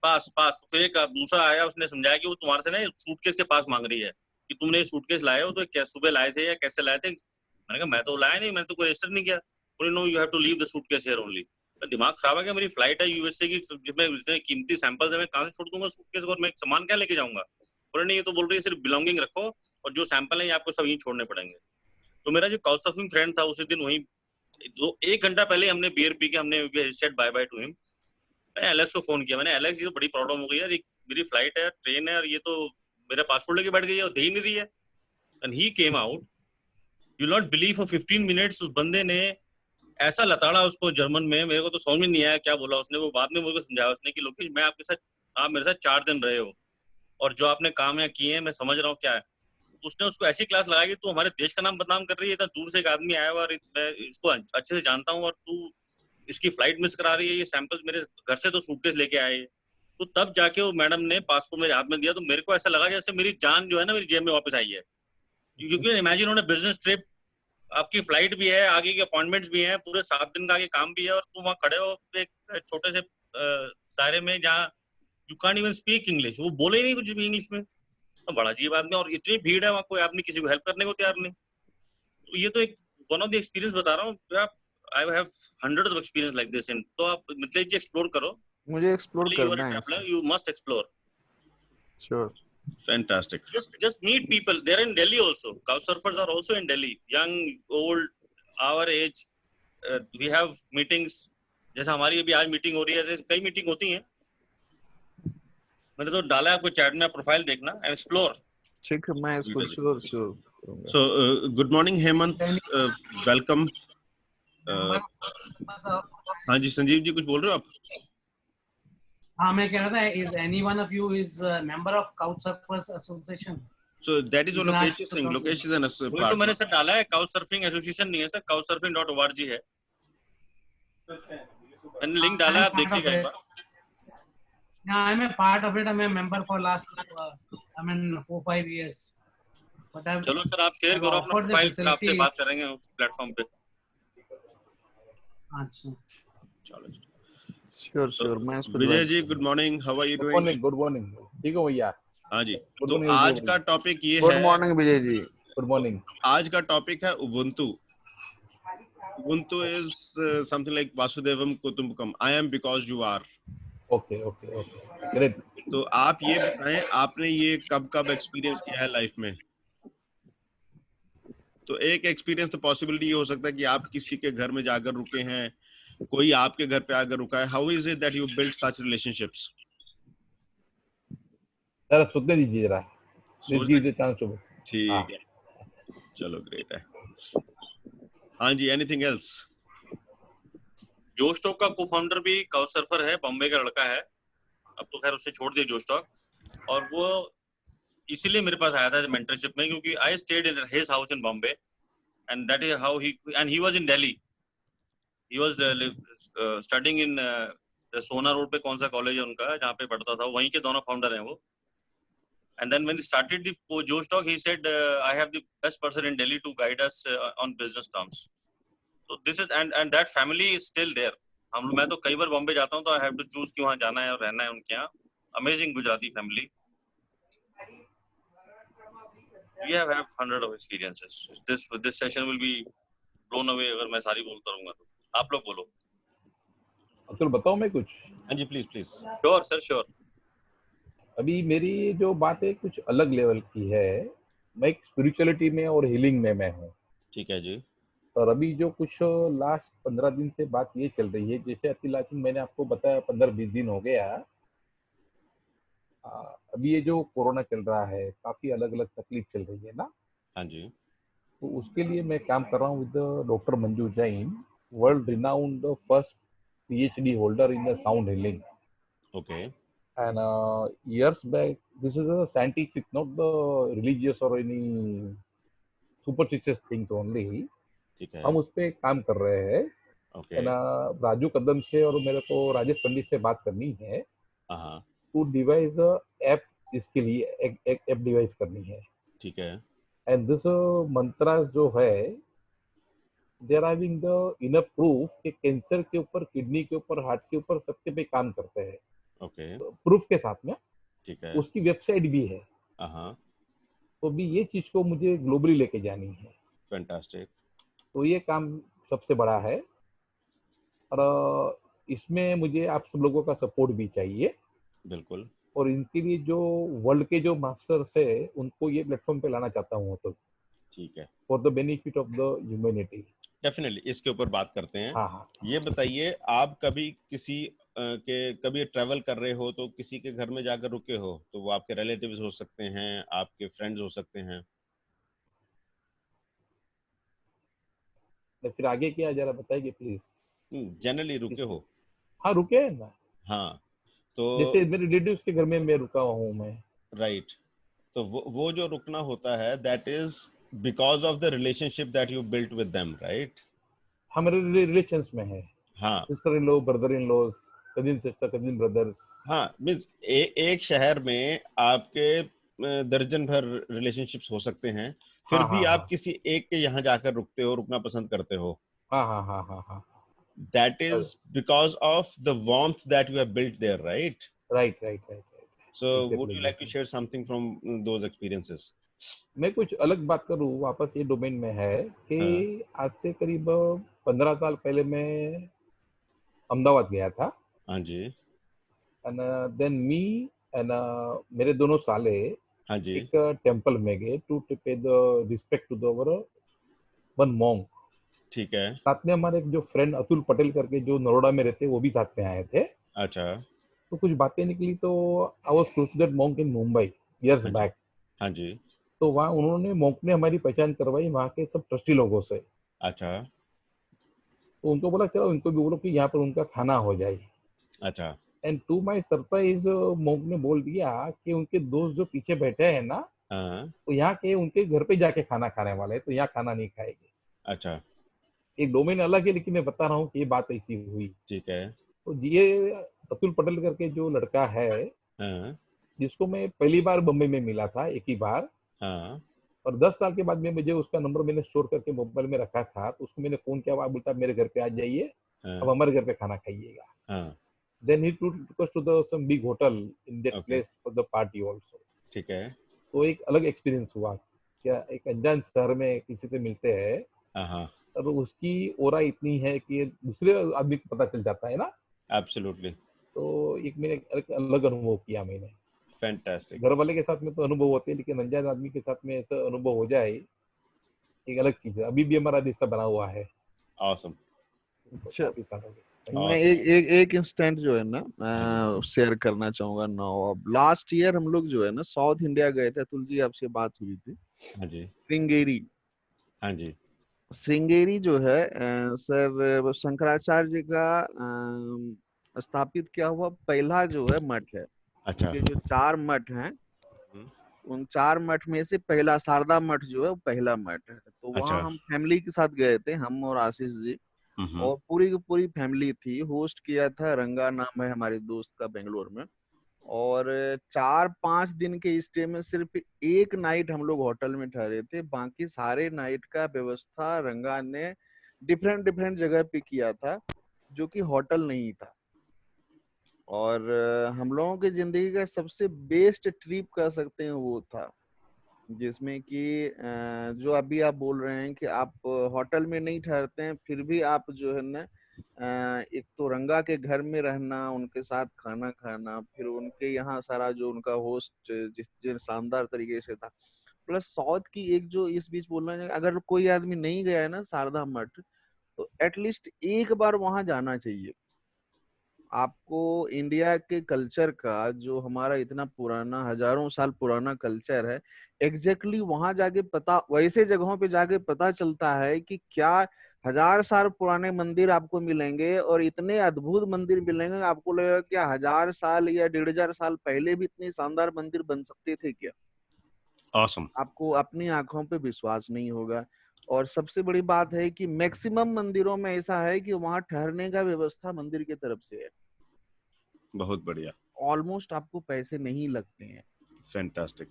पास पास। फिर एक दूसरा आया, उसने समझाया कि वो तुम्हारे से ना सूटकेस के पास मांग रही है कि तुमने ये सूटकेस लाए हो तो क्या सुबह लाए थे या कैसे लाए थे। मैंने कहा मैं तो लाया नहीं, मैंने तो कोई रजिस्टर नहीं किया। बोले no you have to leave the suitcase here only. दिमाग खराब है क्या? मेरी फ्लाइट है यूएसए की, जिसमें इतने कीमती सैंपल्स है, मैं कहाँ से छोड़ दूंगा सूटकेस और मैं सामान क्या लेके जाऊंगा? बोले नहीं, ये तो बोल रही है सिर्फ बिलोंगिंग रखो और जो सैंपल है ये आपको सब यहीं छोड़ने पड़ेंगे। तो मेरा जो काउचसर्फिंग फ्रेंड था उसी दिन वहीं 1 घंटा पहले हमने बियर पी के हमने said bye by two him. मैंने एलेक्स को फोन किया, मैंने एलेक्स ये तो बड़ी प्रॉब्लम हो गई यार, मेरी फ्लाइट है, ट्रेन है, और ये तो मेरा पासपोर्ट लेके बैठ गई है और दे ही नहीं रही है। And he came out, you not believe, for 15 minutes उस बंदे ने ऐसा लताड़ा उसको जर्मन में, मेरे को तो समझ में नहीं आया क्या बोला उसने। वो बाद में मुझे समझाया उसने कि लोकेश मैं आपके साथ, आप मेरे साथ 4 दिन रहे हो और जो आपने काम यहाँ किए हैं मैं समझ रहा हूँ क्या है। उसने उसको ऐसी क्लास लगाई कि तू हमारे देश का नाम बदनाम कर रही है, इतना दूर से एक आदमी आया हुआ और मैं इसको अच्छे से जानता हूँ और तू इसकी फ्लाइट मिस करा रही है, ये सैंपल्स मेरे घर से तो सूटकेस लेके आए। तो तब जाके वो मैडम ने पासपोर्ट मेरे हाथ में दिया तो मेरे को ऐसा लगा जैसे मेरी जान जो है ना मेरी जेब में वापस आई है। क्योंकि इमेजिन उन्होंने बिजनेस ट्रिप, आपकी फ्लाइट भी है, आगे के अपॉइंटमेंट्स भी हैं, पूरे 7 दिन का आगे काम भी है और तुम वहाँ खड़े हो एक छोटे से दायरे में जहाँ you can't even speak English, वो बोले ही नहीं कुछ भी इंग्लिश में। तो बड़ा अजीब आदमी, और इतनी भीड़ है वहाँ, कोई आदमी किसी को हेल्प करने को तैयार नहीं। तो ये तो एक वन ऑफ द एक्सपीरियंस बता रहा हूँ। I have hundreds of experience like this. तो आप मतलब जी एक्सप्लोर करो, मुझे एक्सप्लोर करना है, you must explore. Sure. Fantastic. Just meet people. They're in Delhi also. Couch surfers are also in Delhi. Young, old, our age. We have meetings. जैसा हमारी अभी आज मीटिंग हो रही है, जैसे कई मीटिंग होती हैं. मैंने तो डाला है आपको चैट में, प्रोफाइल देखना and explore. ठीक है, मैं इसको श्योर करूंगा. So good morning Hemant, welcome. हाँ जी संजीव जी, कुछ बोल रहे हो आप? हाँ, मैं कह रहा था, is any one of you is a member of Couch Surfers Association? So that is Lokesh Singh. Lokesh is an वही तो मैंने सर डाला है. Couch Surfing Association नहीं है सर, couchsurfing.org है. मैंने लिंक डाला है, आप देखिएगा एक बार. Yeah, I'm a part of it. I'm a member for last 4-5 years. But I've, चलो सर आप शेयर करो अपना प्रोफाइल, फिर आपसे बात करेंगे उस प्लेटफॉर्म पे. अच्छा, चलो श्योर मैं इसको. Vijay ji good morning, how are you doing? Good morning. ठीक हो भैया? हाँ जी. तो आज का टॉपिक ये है. Good morning Vijay ji. Good morning. आज का टॉपिक है Ubuntu. Ubuntu is something like Vasudevam Kutumbakam. I am because you are. Okay. Great. तो आप ये बताएं, आपने ये कब एक्सपीरियंस किया है लाइफ में? तो एक एक्सपीरियंस तो पॉसिबिलिटी ये हो सकता है कि आप किसी के घर में जाकर रुके हैं, कोई आपके घर पे आकर रुका है. How is it that you build such relationships? जरा सोचने दीजिए जरा. दीजिए चांस तो. ठीक है, चलो ग्रेट है. हाँ जी, एनीथिंग एल्स? जोश टॉक का को-फाउंडर भी काउच सर्फर है, बॉम्बे का लड़का है. अब तो खैर उससे छोड़ दिया जोश टॉक, और वो इसीलिए मेरे पास आया था मेंटरशिप में, क्योंकि I stayed in his house in Bombay and that is how he was in Delhi. He was studying in सोना रोड पे, कौन सा कॉलेज है उनका जहाँ पे पढ़ता था, वहीं के दोनों फाउंडर हैं वो. And then when he started the Josh Talk, he said, I have the best person in Delhi to guide us on business terms. So this is, and that family is still there. मैं तो कई बार बॉम्बे जाता हूँ तो I have to choose कि वहाँ जाना है और रहना है उनके यहाँ. Amazing Gujarati family. We have 100 of experiences. This session will be blown away अगर मैं सारी बोलता रहूँगा तो. आप लोग बोलो. तो बताओ मैं कुछ. हाँ जी, प्लीज. Sure sir, sure. अभी मेरी जो बात है कुछ अलग लेवल की है. मैं एक स्पिरिचुअलिटी में और हीलिंग में मैं हूँ. ठीक है जी. और अभी जो कुछ लास्ट 15 दिन से बात ये चल रही है, जैसे अतिला सिंह मैंने आपको बताया 15-20 दिन हो गया. अभी ये जो कोरोना चल रहा है, काफी अलग अलग तकलीफ चल रही है ना. हाँ जी. तो उसके लिए मैं काम कर रहा हूँ with doctor Manju Jain, world renowned first PhD holder in the sound healing. Okay. And years back, this is a scientific, not the religious or any superstitious thing only. ठीक है. हम उस पे काम कर रहे हैं. ओके. राजू कदम से और मेरे को राजेश पंडित से बात करनी है. हाँ. टू डिवाइस ऐप, इसके लिए एक ऐप डिवाइस करनी है. ठीक है. एंड दिस मंत्रा जो है, they are having the enough proof कि कैंसर के ऊपर, किडनी के ऊपर, हार्ट के ऊपर, सबके पे काम करते हैं. ओके. प्रूफ के साथ में. ठीक है. उसकी वेबसाइट भी है. हाँ. तो भी ये चीज को मुझे ग्लोबली लेके जानी है. फैंटास्टिक. तो ये काम सबसे बड़ा है, और इसमें मुझे आप सब लोगों का सपोर्ट भी चाहिए. बिल्कुल. और इनके लिए जो वर्ल्ड के जो मास्टर्स है, उनको ये प्लेटफॉर्म पे लाना चाहता हूँ. तो ठीक है. For the benefit of the humanity. Definitely इसके ऊपर बात करते हैं. हाँ. ये बताइए, आप कभी किसी कभी ट्रैवल कर रहे हो तो किसी के घर में जाकर रुके हो, तो वो आपके रिलेटिव्स हो सकते हैं, आपके फ्रेंड्स हो सकते हैं. फिर आगे क्या जरा बताइए प्लीज. जनरली रुके हो? हाँ, रुके हैं ना. हाँ, तो जैसे मेरे रिलेटिव्स के घर में मैं रुका हूँ मैं. राइट. तो वो जो रुकना होता है, that is because of the relationship that you built with them, right? हमारे रिलेशंस में है. हाँ. Sister in law, brother in law, cousin sister, cousin brothers. हाँ, मींस एक शहर में आपके दर्जन भर रिलेशनशिप्स हो सकते हैं, फिर भी आप किसी एक के यहाँ जाकर रुकते हो, रुकना पसंद करते हो. हाँ. That is because of the warmth that you have built there, right? Right. So would you like to share something from those experiences? मैं कुछ अलग बात करूँ, वापस ये डोमेन में है कि आज से करीब 15 साल पहले मैं अहमदाबाद गया था. हाँ जी. And then me and मेरे दोनों साले हाँ जी, एक टेम्पल में गए to pay the respect to the one monk. ठीक है, साथ में हमारे एक जो फ्रेंड अतुल पटेल करके जो नरोड़ा में रहते हैं वो भी साथ में आए थे। अच्छा, तो कुछ बातें निकली, तो I was close to that monk in Mumbai years हाँ जी, बैक। हाँ जी, तो वहाँ उन्होंने मॉन्क ने हमारी पहचान करवाई वहाँ के सब ट्रस्टी लोगों से। अच्छा, तो उनको बोला चलो इनको भी बोलो कि यहाँ पर उनका खाना हो जाए। अच्छा, and to my surprise monk ने बोल दिया कि उनके दोस्त जो पीछे बैठे हैं ना, हाँ, तो यहाँ के उनके घर पे जाके खाना खाने वाले हैं, तो यहाँ खाना नहीं खाएंगे। अच्छा, एक डोमेन अलग है, लेकिन मैं बता रहा हूँ कि ये बात ऐसी हुई। ठीक है, तो ये अतुल पटेल करके जो लड़का है, हाँ, जिसको मैं पहली बार बम्बई में मिला था एक ही बार, हाँ, और 10 साल के बाद में मुझे उसका नंबर मैंने स्टोर करके मोबाइल में रखा था, तो उसको मैंने फोन किया, वो बोलता मेरे घर पे आ जाइए, अब हाँ, हमारे घर पे खाना खाइएगा। हाँ, then he took us to the some big hotel in that okay, place for the party also। ठीक है, तो एक अलग एक्सपीरियंस हुआ, क्या एक अनजान शहर में किसी से मिलते हैं हाँ, हाँ, और उसकी ओरा इतनी है कि दूसरे आदमी को पता चल जाता है ना। एब्सोल्युटली, तो एक मैंने एक अलग अनुभव किया मैंने। फैंटास्टिक, घर वाले के साथ में तो अनुभव होते हैं, लेकिन अनजान आदमी के साथ में ऐसा अनुभव हो जाए, एक अलग चीज है। अभी भी हमारा रिश्ता बना हुआ है, ऑसम, अच्छा, काफी साल हो गए। मैं एक इंस्टेंट जो है ना हाँ जी, शेयर करना चाहूंगा नाउ। अब लास्ट ईयर हम लोग जो है ना साउथ इंडिया गए थे, अतुल जी आपसे बात हुई थी। हाँ जी, श्रृंगेरी, हाँ जी, श्रृंगेरी जो है सर शंकराचार्य जी का स्थापित किया हुआ पहला जो है मठ है। अच्छा, उनके जो 4 मठ हैं, उन 4 मठ में से पहला शारदा मठ जो है वो पहला मठ है। तो वहाँ अच्छा, हम फैमिली के साथ गए थे, हम और आशीष जी, और पूरी की पूरी फैमिली थी। होस्ट किया था, रंगा नाम है हमारे दोस्त का, बेंगलोर में। और 4-5 दिन के स्टे में सिर्फ एक नाइट हम लोग होटल में ठहरे थे, बाकी सारे नाइट का व्यवस्था रंगा ने डिफरेंट डिफरेंट जगह पे किया था, जो कि होटल नहीं था। और हम लोगों की जिंदगी का सबसे बेस्ट ट्रिप कह सकते हैं वो था, जिसमें कि जो अभी आप बोल रहे हैं कि आप होटल में नहीं ठहरते हैं, फिर भी आप जो है ना एक तो रंगा के घर में रहना, उनके साथ खाना खाना, फिर उनके यहाँ सारा जो उनका होस्ट जिस शानदार तरीके से था। प्लस साउथ की एक जो इस बीच बोलना है, अगर कोई आदमी नहीं गया है ना शारदा मठ, तो एटलीस्ट एक बार वहां जाना चाहिए। आपको इंडिया के कल्चर का, जो हमारा इतना पुराना हजारों साल पुराना कल्चर है, एग्जैक्टली वहां जाके पता, वैसे जगहों पे जाके पता चलता है कि क्या 1000 साल पुराने मंदिर आपको मिलेंगे, और इतने अद्भुत मंदिर मिलेंगे, आपको लगेगा क्या 1000 साल या 1500 साल पहले भी इतने शानदार मंदिर बन सकते थे क्या। ऑसम, आपको अपनी आंखों पे विश्वास नहीं होगा। और सबसे बड़ी बात है कि मैक्सिमम मंदिरों में ऐसा है कि वहां ठहरने का व्यवस्था मंदिर की तरफ से है। बहुत बढ़िया, ऑलमोस्ट आपको पैसे नहीं लगते हैं। फैंटास्टिक,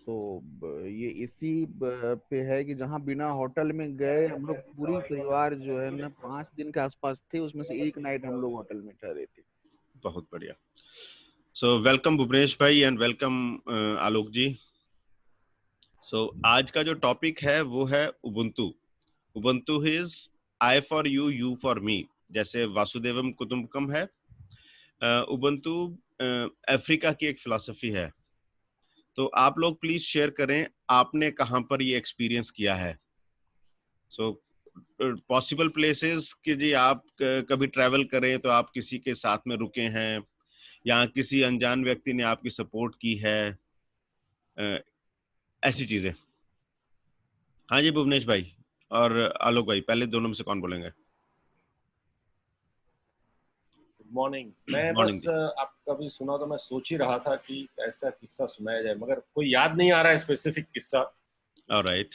तो ये इसी पे है कि जहाँ बिना होटल में गए हम लोग पूरी परिवार जो है ना 5 दिन के आसपास थे, उसमें से एक नाइट हम लोग होटल में ठहरे थे। बहुत बढ़िया। सो वेलकम भुवनेश भाई एंड वेलकम आलोक जी। सो आज का जो टॉपिक है वो है Ubuntu. Ubuntu is I for you, you for me, जैसे वासुदेवम कुटुंबकम है। उबुंटू अफ्रीका की एक फिलॉसफी है। तो आप लोग प्लीज शेयर करें आपने कहाँ पर ये एक्सपीरियंस किया है। सो पॉसिबल प्लेसेस कि जी आप कभी ट्रैवल करें तो आप किसी के साथ में रुके हैं या किसी अनजान व्यक्ति ने आपकी सपोर्ट की है, ऐसी चीजें। हाँ जी भुवनेश भाई और आलोक भाई, पहले दोनों में से कौन बोलेंगे? Good morning. मैं मॉर्निंग बस जी। आपका भी सुना तो मैं सोच ही रहा था कि ऐसा किस्सा सुनाया जाए, मगर कोई याद नहीं आ रहा है स्पेसिफिक किस्सा। ऑलराइट।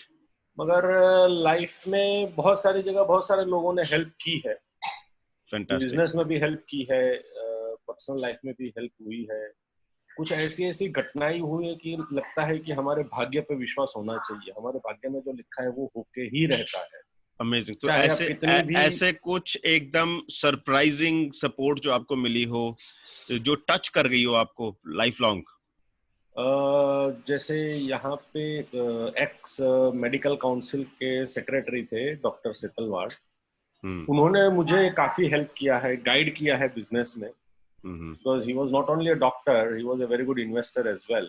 मगर लाइफ में बहुत सारी जगह बहुत सारे लोगों ने हेल्प की है। फैंटास्टिक। बिजनेस में भी हेल्प की है, पर्सनल लाइफ में भी हेल्प हुई है। कुछ ऐसी ऐसी घटनाएं हुई है कि लगता है कि हमारे भाग्य पे विश्वास होना चाहिए। हमारे भाग्य में जो लिखा है वो होके ही रहता है। अमेजिंग। तो चाहे आप ऐसे कितनी भी ऐसे कुछ एकदम सरप्राइजिंग सपोर्ट जो आपको मिली हो, जो टच कर गई हो आपको लाइफ लॉन्ग? जैसे यहाँ पे एक्स मेडिकल काउंसिल के सेक्रेटरी थे डॉक्टर सेतलवाड़। उन्होंने मुझे काफी हेल्प किया है, गाइड किया है बिजनेस में, because he was not only a doctor, he was a very good investor as well.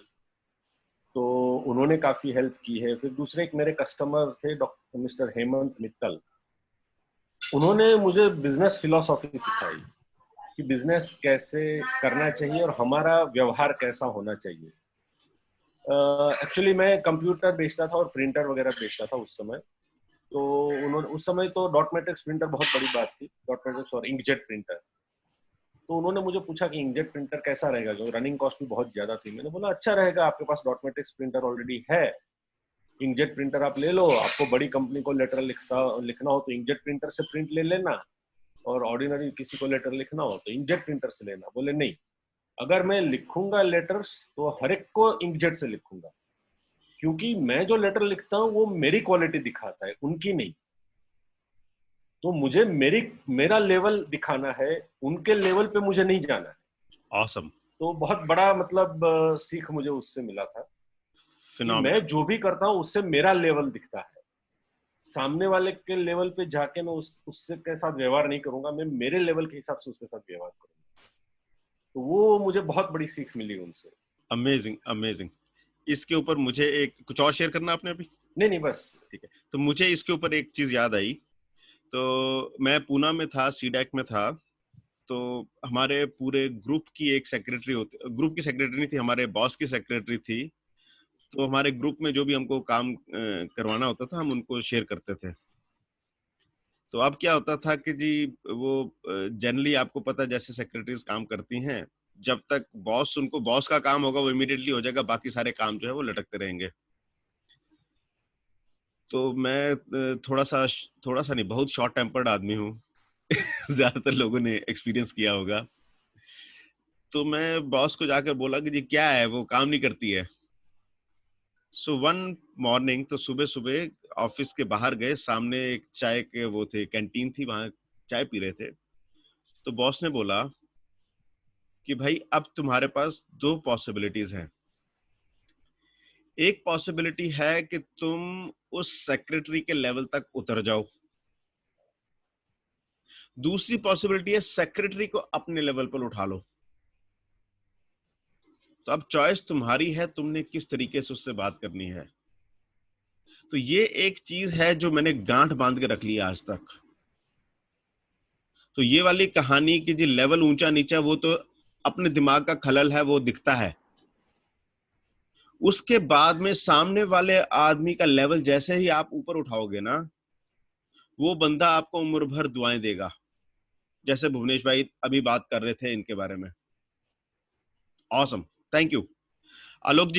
तो उन्होंने काफी हेल्प की है। फिर दूसरे एक मेरे कस्टमर थे डॉक्टर मिस्टर हेमंत मित्तल, उन्होंने मुझे बिजनेस फिलॉसफी सिखाई कि बिजनेस कैसे करना चाहिए और हमारा व्यवहार कैसा होना चाहिए। एक्चुअली मैं कंप्यूटर बेचता था और प्रिंटर वगैरह बेचता था उस समय। तो उन्होंने उस समय तो डॉट मैट्रिक्स प्रिंटर बहुत बड़ी बात थी, डॉट मैट्रिक्स और इंकजेट प्रिंटर। तो उन्होंने मुझे पूछा कि इंकजेट प्रिंटर कैसा रहेगा, जो रनिंग कॉस्ट भी बहुत ज्यादा थी। मैंने बोला अच्छा रहेगा, आपके पास डॉट मैट्रिक्स प्रिंटर ऑलरेडी है, इंकजेट प्रिंटर आप ले लो। आपको बड़ी कंपनी को लेटर लिखना हो तो इंकजेट प्रिंटर से प्रिंट ले लेना, और ऑर्डिनरी किसी को लेटर लिखना हो तो इंकजेट प्रिंटर से लेना। बोले नहीं, अगर मैं लिखूंगा लेटर्स तो हर एक को इंकजेट से लिखूंगा, क्योंकि मैं जो लेटर लिखता हूँ वो मेरी क्वालिटी दिखाता है, उनकी नहीं। तो मुझे मेरा लेवल दिखाना है, उनके लेवल पे मुझे नहीं जाना है। Awesome. तो बहुत बड़ा मतलब सीख मुझे उससे मिला था कि मैं जो भी करता हूँ उससे मेरा लेवल दिखता है। सामने वाले के लेवल पे जाके मैं उससे के साथ व्यवहार नहीं करूंगा, मैं मेरे लेवल के हिसाब से उसके साथ व्यवहार करूंगा। तो वो मुझे बहुत बड़ी सीख मिली उनसे। Amazing amazing. इसके ऊपर मुझे एक कुछ और शेयर करना आपने अभी? नहीं बस ठीक है। तो मुझे इसके ऊपर एक चीज याद आई। तो मैं पूना में था, सीडैक में था। तो हमारे पूरे ग्रुप की एक सेक्रेटरी होती, ग्रुप की सेक्रेटरी नहीं थी, हमारे बॉस की सेक्रेटरी थी। तो हमारे ग्रुप में जो भी हमको काम करवाना होता था हम उनको शेयर करते थे। तो अब क्या होता था कि जी वो जनरली आपको पता जैसे सेक्रेटरीज काम करती हैं, जब तक उनको बॉस का काम होगा वो इमीडिएटली हो जाएगा, बाकी सारे काम जो है वो लटकते रहेंगे। तो मैं थोड़ा सा नहीं, बहुत शॉर्ट टेम्पर्ड आदमी हूँ। ज्यादातर लोगों ने एक्सपीरियंस किया होगा। तो मैं बॉस को जाकर बोला कि जी क्या है, वो काम नहीं करती है। सो वन मॉर्निंग, तो सुबह सुबह ऑफिस के बाहर गए, सामने एक चाय के वो थे, कैंटीन थी, वहां चाय पी रहे थे। तो बॉस ने बोला कि भाई अब तुम्हारे पास दो पॉसिबिलिटीज हैं। एक पॉसिबिलिटी है कि तुम उस सेक्रेटरी के लेवल तक उतर जाओ, दूसरी पॉसिबिलिटी है सेक्रेटरी को अपने लेवल पर उठा लो। तो अब चॉइस तुम्हारी है, तुमने किस तरीके से उससे बात करनी है। तो ये एक चीज है जो मैंने गांठ बांध के रख लिया आज तक। तो ये वाली कहानी की जी लेवल ऊंचा नीचा वो तो अपने दिमाग का खलल है, वो दिखता है। उसके बाद में सामने वाले आदमी का लेवल जैसे ही आप ऊपर उठाओगे ना, वो बंदा आपको उम्र भर दुआएं देगा। जैसे भुवनेश भाई अभी बात कर रहे थे इनके बारे में। Awesome, thank you. Alok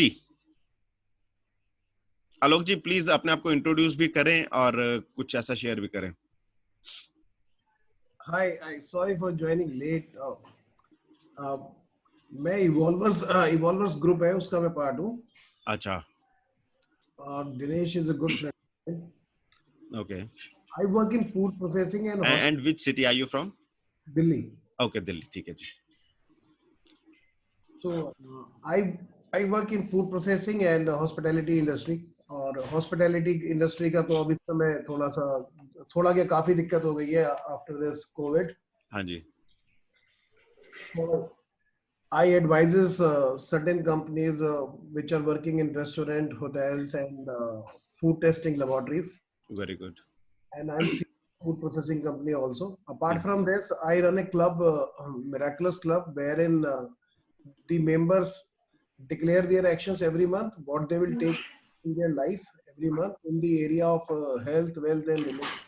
ji please अपने आप को इंट्रोड्यूस भी करें और कुछ ऐसा शेयर भी करें। Hi, sorry for joining late. मैं इवॉल्वर्स ग्रुप है उसका मैं पार्ट हूँ। अच्छा। Dinesh is a good friend. Okay. I work in food processing and which city are you from? Delhi. Okay, Delhi, ठीक है जी। So I work in food processing and hospitality industry। और हॉस्पिटैलिटी इंडस्ट्री का तो अब इस समय थोड़ा क्या काफी दिक्कत हो गई है आफ्टर दिस कोविड। हाँ जी। I advises certain companies which are working in restaurant, hotels and food testing laboratories. Very good. And I'm food processing company also. Apart from this, I run a club, Miraculous Club, wherein the members declare their actions every month, what they will take in their life every month in the area of health, wealth and relationship.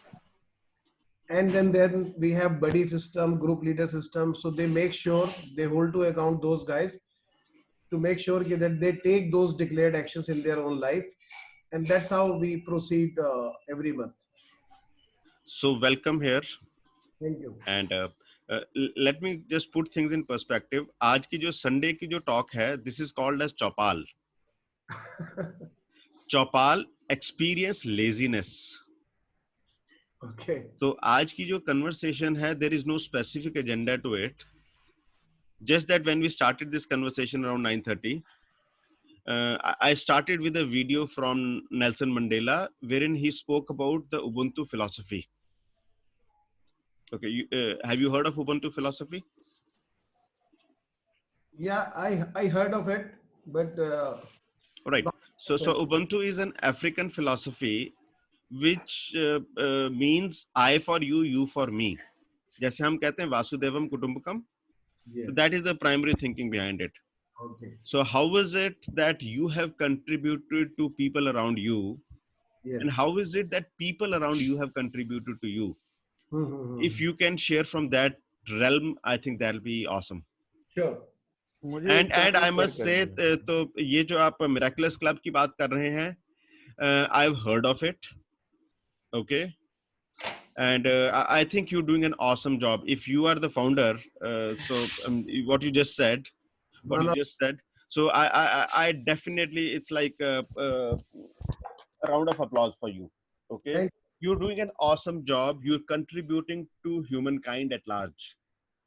And then we have buddy system, group leader system. So they make sure they hold to account those guys to make sure that they take those declared actions in their own life. And that's how we proceed every month. So welcome here. Thank you. And let me just put things in perspective. आज की जो Sunday की जो talk है, this is called as Chaupal. Chaupal, experience laziness. Okay. तो आज की जो conversation है, there is no specific agenda to it. Just that when we started this conversation around 9:30, I started with a video from Nelson Mandela, wherein he spoke about the Ubuntu philosophy. Okay, have you heard of Ubuntu philosophy? Yeah, I heard of it, but right. So Ubuntu is an African philosophy which means I for you, you for me. जैसे हम कहते हैं Vasudevam कुटुंबकम, Yes. that is the primary thinking behind it. Okay. So how is it that you have contributed to people around you, Yes. and how is it that people around you have contributed to you? Mm-hmm. If you can share from that realm, I think that'll be awesome. Sure. And I must say, तो ये जो आप Miraculous Club की बात कर रहे हैं, I've heard of it. Okay. And I think you're doing an awesome job. If you are the founder, what you just said, so I definitely, it's like a round of applause for you. Okay. You're doing an awesome job. You're contributing to humankind at large.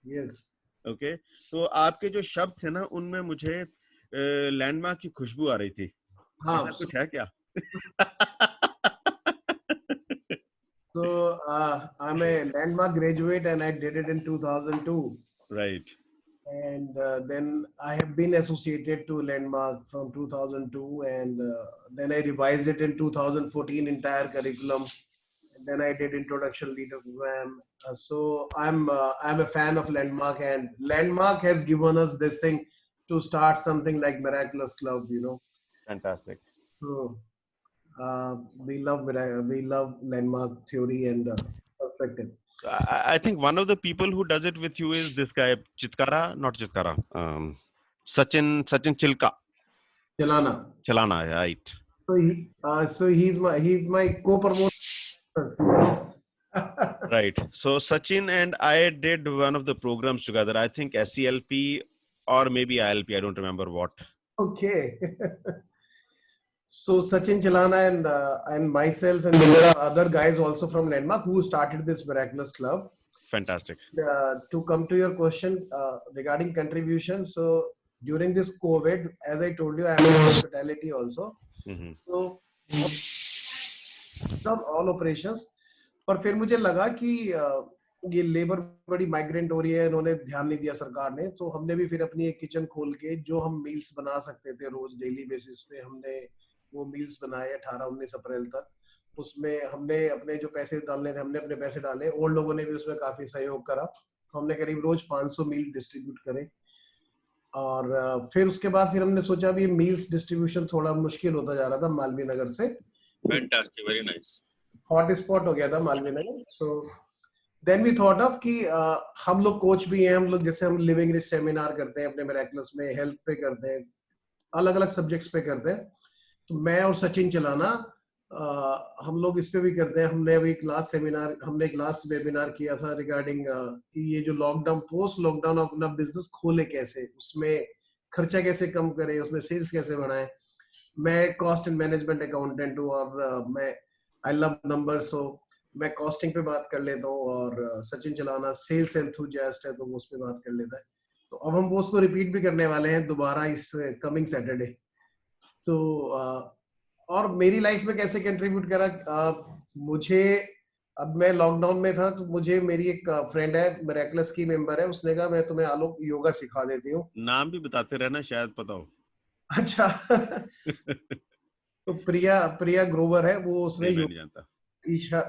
Yes. Okay. तो आपके जो शब्द थे ना, उनमें मुझे landmark की खुशबू आ रही थी. हाँ. ऐसा कुछ है क्या? So I'm a Landmark graduate and I did it in 2002. Right. And then I have been associated to Landmark from 2002, and then I revised it in 2014 entire curriculum. And then I did introduction leader program. So I'm a fan of Landmark, and Landmark has given us this thing to start something like Miraculous Club, you know. Fantastic. So we love Landmark theory and perspective. I think one of the people who does it with you is this guy, not Chitkara, Sachin Chilka. Chalana, right. So he's my co-promoter. Right. So Sachin and I did one of the programs together. I think SELP or maybe ILP. I don't remember what. Okay. So Sachin Chalana and myself, and there are other guys also from Landmark who started this Miraculous Club. Fantastic. To come to your question regarding contribution, so during this COVID, as I told you, I am in hospitality also. Mm-hmm. So not all operations, पर फिर मुझे लगा कि ये labour बड़ी migrant हो रही है, इन्होंने ध्यान नहीं दिया सरकार ने, तो हमने भी फिर अपनी एक किचन खोल के जो हम मील्स बना सकते थे रोज डेली बेसिस पे, हमने वो मील्स बनाए 18-19 अप्रैल तक. उसमें हमने अपने जो पैसे डालने थे, हमने अपने पैसे डाले, और लोगों ने भी उसमें काफी सहयोग करा. हमने करीब रोज 500 मील डिस्ट्रीब्यूट करे. और फिर उसके बाद फिर हमने सोचा भी मील्स डिस्ट्रीब्यूशन थोड़ा मुश्किल होता जा रहा था मालवीय नगर से. Fantastic, very nice. Hot spot हो गया था Malviya Nagar. So then we thought of कि हम लोग कोच भी हैं, हम लोग जैसे हम लिविंग रिच सेमिनार करते हैं अपने मिरेकुलस में, हेल्थ पे करते हैं, अलग अलग सब्जेक्ट्स पे करते हैं. तो मैं और सचिन चलाना हम लोग इस पे भी करते हैं. हमने अभी क्लास वेबिनार किया था रिगार्डिंग कि ये जो लॉकडाउन, पोस्ट लॉकडाउन अपना बिजनेस खोले कैसे, उसमें खर्चा कैसे कम करें, उसमें सेल्स कैसे बढ़ाएं. मैं कॉस्ट एंड मैनेजमेंट अकाउंटेंट हूँ और मैं आई लव नंबर्स, सो मैं कॉस्टिंग पे बात कर लेता हूँ. और सचिन चलाना सेल्स एंथुसियास्ट है, तो वो उस पे बात कर लेता है. तो अब हम वो उसको रिपीट भी करने वाले हैं दोबारा इस कमिंग सैटरडे. सो और मेरी लाइफ में कैसे कंट्रीब्यूट करा, मुझे, अब मैं लॉकडाउन में था तो मुझे मेरी एक फ्रेंड है, मिरेकुलस की मेंबर है, उसने कहा मैं तुम्हें आलोक योगा सिखा देती हूँ. नाम भी बताते रहना, शायद पता हो. अच्छा. तो प्रिया ग्रोवर है वो, उसने नहीं जानता.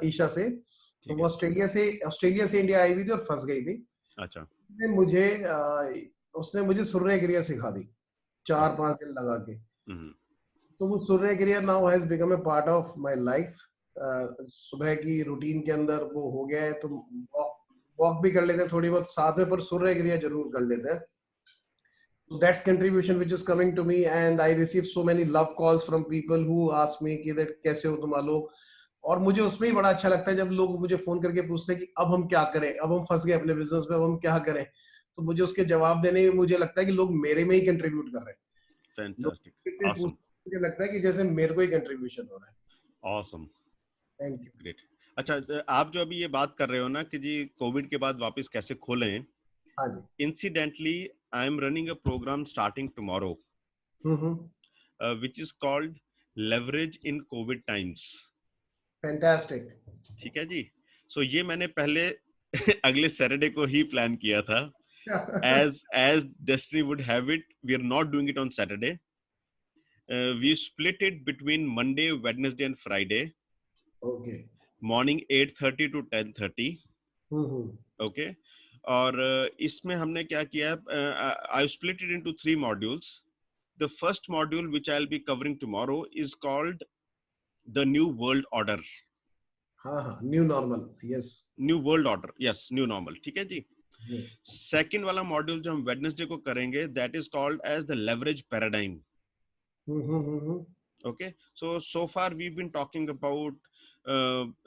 ईशा से, तो वो ऑस्ट्रेलिया से इंडिया आई हुई थी और फंस गई थी. अच्छा. उसने मुझे सूर्य क्रिया सिखा दी 4-5 दिन लगा के. तो वो सूर्य क्रिया now has become a part of my life. सुबह की रूटीन के अंदर वो हो गया है. तो वॉक भी कर लेते हैं थोड़ी बहुत साथ में, पर सूर्य क्रिया जरूर कर लेते हैं. So that's contribution which is coming to me, and I receive so many love calls from people who ask me कि कैसे हो तुम आलोक. और मुझे उसमें ही बड़ा अच्छा लगता है जब लोग मुझे फोन करके पूछते हैं कि अब हम क्या करें, अब हम फंस गए अपने बिजनेस में, अब हम क्या करें. तो मुझे उसके जवाब देने में मुझे लगता है कि लोग मेरे में ही कंट्रीब्यूट कर रहे हैं. Fantastic. Awesome. मुझे लगता है कि जैसे मेरे को ही कंट्रीब्यूशन हो रहा है. Awesome. Thank you. ग्रेट. अच्छा, आप जो अभी ये बात कर रहे हो ना कि जी कोविड के बाद वापस कैसे खोलें. हाँ जी. Incidentally, I am running a program starting tomorrow, which is called Leverage in COVID Times. Fantastic. ठीक है जी. So ये मैंने पहले अगले सैटरडे को ही प्लान किया था. As Destiny would have it, we are not doing it on Saturday. We split it between Monday, Wednesday, and Friday. Okay. Morning 8:30 to 10:30. Okay. और इसमें हमने क्या किया? I split it into 3 modules. The first module, which I'll be covering tomorrow, is called the New World Order. New normal. Yes. New World Order. Yes, new normal. ठीक है जी. Yes. Second वाला module जो हम Wednesday को करेंगे, that is called as the leverage paradigm. Okay. So far we've been talking about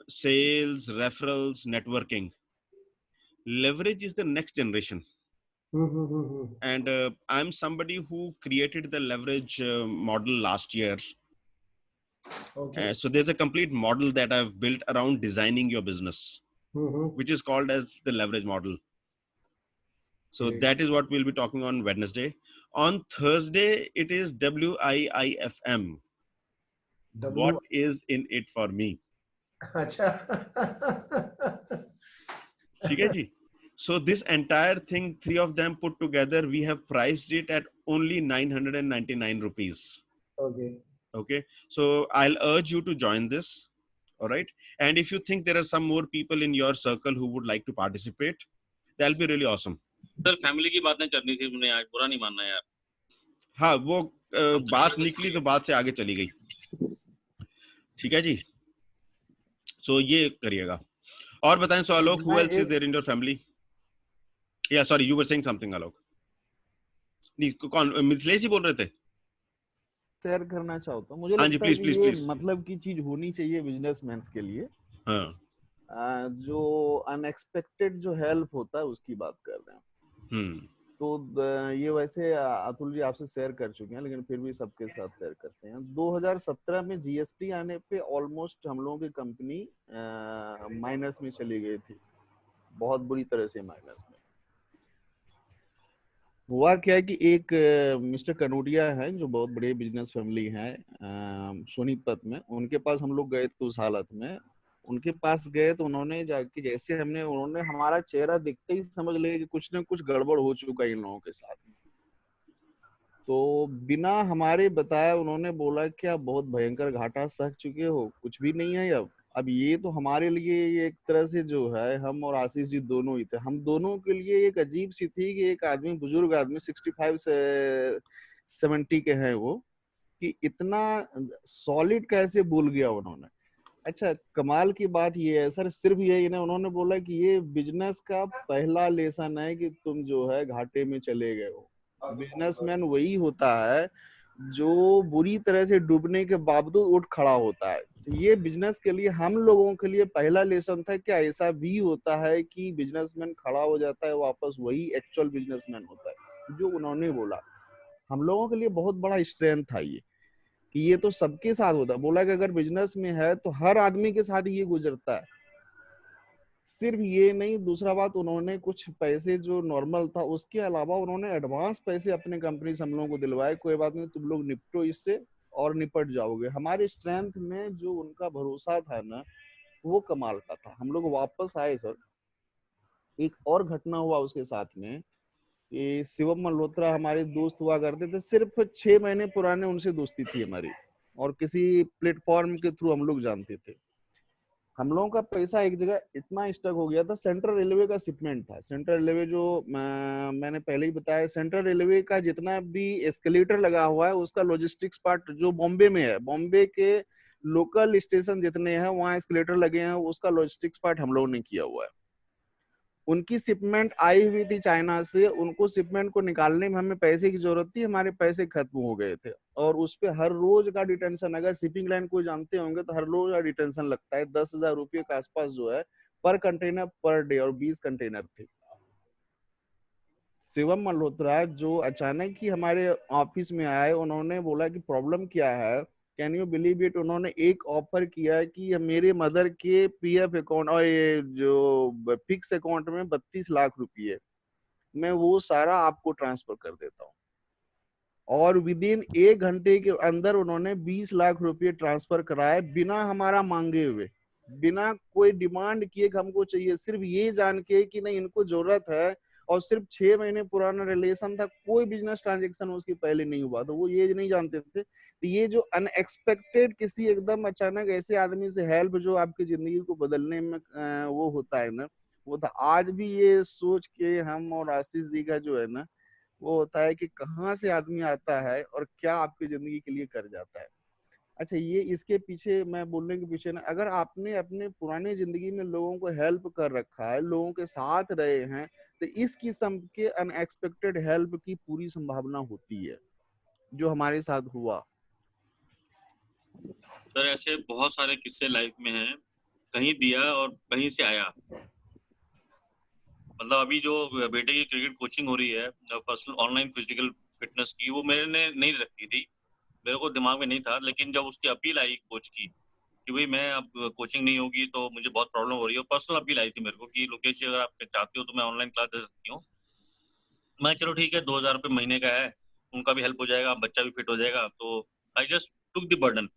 sales, referrals, networking. Leverage is the next generation. And I'm somebody who created the leverage model last year. Okay. So there's a complete model that I've built around designing your business, which is called as the leverage model. So Great. that is what we'll be talking on Wednesday. On Thursday, it is WIIFM. What is in it for me? अच्छा. ठीक है जी. So this entire thing, 3 of them put together, we have priced it at only 999 rupees. Okay. Okay. So I'll urge you to join this. All right. And if you think there are some more people in your circle who would like to participate, that'll be really awesome. Sir family की बातें करनी थी मुझे आज, बुरा नहीं मानना यार. हाँ, वो बात निकली तो बात से आगे चली गई. ठीक है जी. So ये करिएगा. और बताएं. So Alok, who else is there in your family? Yeah, sorry, you were saying something, Alok. नहीं, कौन? मिथिलेश जी बोल रहे थे. शेयर करना चाहता हूँ. मुझे हाँ जी, लगता है please, कि please, ये please. मतलब की चीज होनी चाहिए बिजनेसमैन के लिए. हाँ. जो अनएक्सपेक्टेड जो हेल्प होता है उसकी बात कर रहे हैं. तो ये वैसे अतुल जी आपसे शेयर कर चुके हैं, लेकिन फिर भी सबके साथ शेयर करते हैं. 2017 में जीएसटी आने पे ऑलमोस्ट हम लोगों की कंपनी माइनस में चली गई थी, बहुत बुरी तरह से माइनस में. हुआ क्या है कि एक मिस्टर कनोडिया हैं जो बहुत बड़े बिजनेस फैमिली हैं सोनीपत में. उनके पास हम लोग गए थे उस हालत में. उनके पास गए तो उन्होंने जाके जैसे उन्होंने हमारा चेहरा देखते ही समझ लिया कि कुछ ना कुछ गड़बड़ हो चुका है इन लोगों के साथ. तो बिना हमारे बताए उन्होंने बोला कि आप बहुत भयंकर घाटा सह चुके हो, कुछ भी नहीं है अब ये तो हमारे लिए ये एक तरह से जो है, हम और आशीष जी दोनों ही थे, हम दोनों के लिए एक अजीब सी थी कि एक आदमी, बुजुर्ग आदमी 65 से 70 के हैं वो, कि इतना सॉलिड कैसे बोल गया उन्होंने. अच्छा, कमाल की बात ये है सर, सिर्फ ये नहीं, उन्होंने बोला कि ये बिजनेस का पहला लेसन है कि तुम जो है घाटे में चले गए हो. बिजनेसमैन वही होता है जो बुरी तरह से डूबने के बावजूद उठ खड़ा होता है. तो ये बिजनेस के लिए, हम लोगों के लिए पहला लेसन था कि ऐसा भी होता है कि बिजनेसमैन खड़ा हो जाता है वापस, वही एक्चुअल बिजनेसमैन होता है. जो उन्होंने बोला हम लोगों के लिए बहुत बड़ा स्ट्रेंथ था ये, कि ये तो सबके साथ होता है. बोला कि अगर बिजनेस में है तो हर आदमी के साथ ये गुजरता है. सिर्फ ये नहीं, दूसरा बात, उन्होंने कुछ पैसे जो नॉर्मल था उसके अलावा उन्होंने एडवांस पैसे अपने कंपनी से हम लोगों को दिलवाए. कोई बात नहीं, तुम लोग निपटो इससे और निपट जाओगे. हमारे स्ट्रेंथ में जो उनका भरोसा था ना, वो कमाल का था. हम लोग वापस आए सर. एक और घटना हुआ उसके साथ में, कि शिवम मल्होत्रा हमारे दोस्त हुआ करते थे, सिर्फ 6 महीने पुराने उनसे दोस्ती थी हमारी, और किसी प्लेटफॉर्म के थ्रू हम लोग जानते थे. हम लोगों का पैसा एक जगह इतना स्टक हो गया था. सेंट्रल रेलवे का शिपमेंट था. सेंट्रल रेलवे जो मैंने पहले ही बताया, सेंट्रल रेलवे का जितना भी एस्केलेटर लगा हुआ है उसका लॉजिस्टिक्स पार्ट जो बॉम्बे में है, बॉम्बे के लोकल स्टेशन जितने हैं वहाँ एस्केलेटर लगे हैं, उसका लॉजिस्टिक्स पार्ट हम लोगों ने किया हुआ है. उनकी शिपमेंट आई हुई थी चाइना से, उनको शिपमेंट को निकालने में हमें पैसे की जरूरत थी, हमारे पैसे खत्म हो गए थे, और उस पे हर रोज का डिटेंशन, अगर शिपिंग लाइन को जानते होंगे तो हर रोज का डिटेंशन लगता है. 10,000 रुपये के आसपास जो है पर कंटेनर पर डे, और 20 कंटेनर थे. शिवम मल्होत्रा जो अचानक ही हमारे ऑफिस में आए, उन्होंने बोला कि प्रॉब्लम क्या है, कैन यू बिलीव इट. उन्होंने एक ऑफर किया कि मेरे मदर के पीएफ अकाउंट और ये जो फिक्स अकाउंट में 32 लाख रुपये, मैं वो सारा आपको ट्रांसफर कर देता हूँ. और विद इन 1 घंटे के अंदर उन्होंने 20 लाख रुपये ट्रांसफर कराए, बिना हमारा मांगे हुए, बिना कोई डिमांड किए कि हमको चाहिए, सिर्फ ये जान के कि नहीं इनको जरूरत है और सिर्फ 6 महीने पुराना रिलेशन था, कोई बिजनेस ट्रांजेक्शन उसकी पहले नहीं हुआ, तो वो ये नहीं जानते थे। तो ये जो अनएक्सपेक्टेड किसी एकदम अचानक ऐसे आदमी से हेल्प जो आपकी जिंदगी को बदलने में वो होता है ना, वो था। आज भी ये सोच के हम और आशीष जी का जो है ना, वो होता है कि कहाँ से आदमी आता है और क्या आपकी जिंदगी के लिए कर जाता है। अच्छा, ये इसके पीछे मैं बोलने के पीछे ना, अगर आपने अपने पुराने जिंदगी में लोगों को हेल्प कर रखा है, लोगों के साथ रहे हैं, तो इस किस्म के अनएक्सपेक्टेड हेल्प की पूरी संभावना होती है, जो हमारे साथ हुआ। सर ऐसे बहुत सारे किस्से लाइफ में हैं, कहीं दिया और कहीं से आया। मतलब अभी जो बेटे की क्रिकेट कोचिंग हो रही है पर्सनल ऑनलाइन फिजिकल फिटनेस की, वो मैंने नहीं रखी थी, मेरे को दिमाग में नहीं था। लेकिन जब उसकी अपील आई कोच की कि भाई मैं अब कोचिंग नहीं होगी तो मुझे बहुत प्रॉब्लम हो रही है, पर्सनल अपील आई थी मेरे को कि लोकेश जी अगर आप चाहते हो तो मैं ऑनलाइन क्लास दे सकती हूँ। मैं चलो ठीक है, 2000 रुपये महीने का है, उनका भी हेल्प हो जाएगा, बच्चा भी फिट हो जाएगा। तो I just took the burden.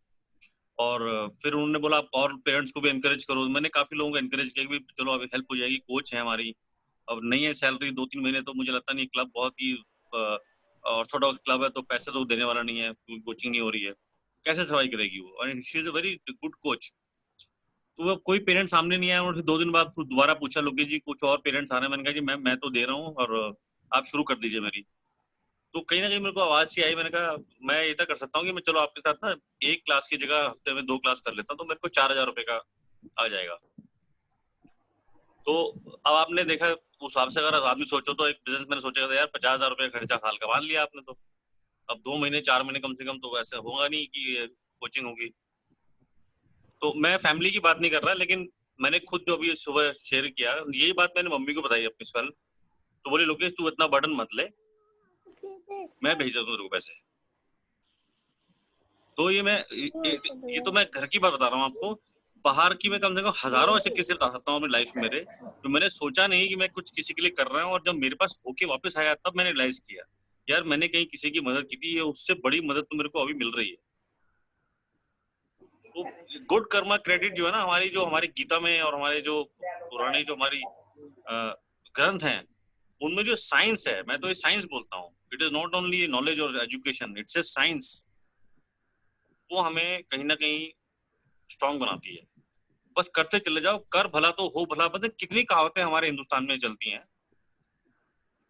और फिर उन्होंने बोला आप और पेरेंट्स को भी एनकरेज करो। मैंने काफी लोगों को एनकरेज किया कि चलो अब हेल्प हो जाएगी, कोच है हमारी, अब नहीं है सैलरी 2-3 महीने, तो मुझे लगता नहीं क्लब बहुत ही ऑर्थोडॉक्स क्लब है तो पैसे तो देने वाला नहीं है, क्योंकि कोचिंग नहीं हो रही है, कैसे सर्वाइव करेगी वो। और she is a very good coach. तो वो कोई पेरेंट्स सामने नहीं आया। उन्होंने 2 दिन बाद दोबारा पूछा लोकेश जी कुछ और पेरेंट्स आ रहे हैं? मैंने कहा जी मैं तो दे रहा हूँ और आप शुरू कर दीजिए मेरी। तो कहीं ना कहीं मेरे को आवाज सी आई, मैंने कहा मैं इतना कर सकता हूँ कि मैं चलो आपके साथ ना 1 क्लास की जगह हफ्ते में 2 क्लास कर लेता हूँ, तो मेरे को 4000 रुपए का आ जाएगा। तो अब आपने देखा उस हिसाब से, अगर आदमी सोचो तो एक बिजनेस मैंने सोचा था यार 50,000 रुपए खर्चा साल का मान लिया आपने, तो अब 2 महीने 4 महीने कम से कम तो वैसे होगा नहीं कि कोचिंग होगी। तो मैं फैमिली की बात नहीं कर रहा, लेकिन मैंने खुद जो अभी सुबह शेयर किया, यही बात मैंने मम्मी को बताई अपनी कल। तो बोली लोकेश तू इतना बर्डन मत ले, मैं भेज दूँ तेरे को पैसे। तो ये तो मैं घर की बात बता रहा हूँ आपको, बाहर की मैं कम से कम हजारों ऐसे किस्से बता सकता हूँ अपनी लाइफ में मेरे, तो मैंने सोचा नहीं कि मैं कुछ किसी के लिए कर रहा हूँ। और जब मेरे पास होके वापस आया तब मैंने रियलाइज किया यार मैंने कहीं किसी की मदद की थी, ये उससे बड़ी मदद तो मेरे को अभी मिल रही है। तो गुड कर्मा क्रेडिट जो है ना, हमारी गीता में और हमारे जो पुराने जो हमारी ग्रंथ हैं उनमें जो साइंस है, मैं तो ये साइंस बोलता हूँ, it is not only knowledge और एजुकेशन, इट्स ए साइंस। वो हमें कहीं ना कहीं स्ट्रांग बनाती है। बस करते चले जाओ, कर भला तो हो भला। पता कितनी कहावतें हमारे हिंदुस्तान में चलती हैं,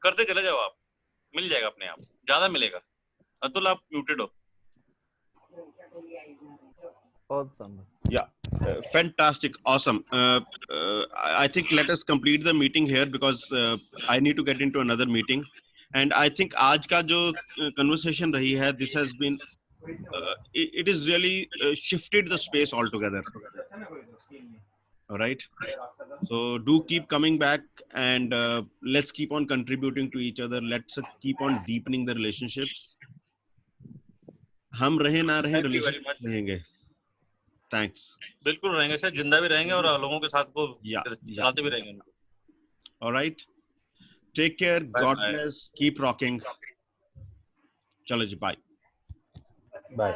करते चले जाओ आप, मिल जाएगा अपने आप, ज्यादा मिलेगा। अतुल आप म्यूटेड हो। Awesome. Yeah, fantastic, awesome. I think let us complete the meeting here because I need to get into another meeting. And I think आज का जो conversation रही है, this has been it is really shifted the space altogether. All right. So do keep coming back and let's keep on contributing to each other. Let's keep on deepening the relationships. हम रहे ना रहे, relationship रहेंगे। Thanks. बिल्कुल रहेंगे sir, जिंदा भी रहेंगे और लोगों के साथ को चलाते भी रहेंगे। All right. Take care. God bless. Keep rocking. चलो जी, bye. Bye.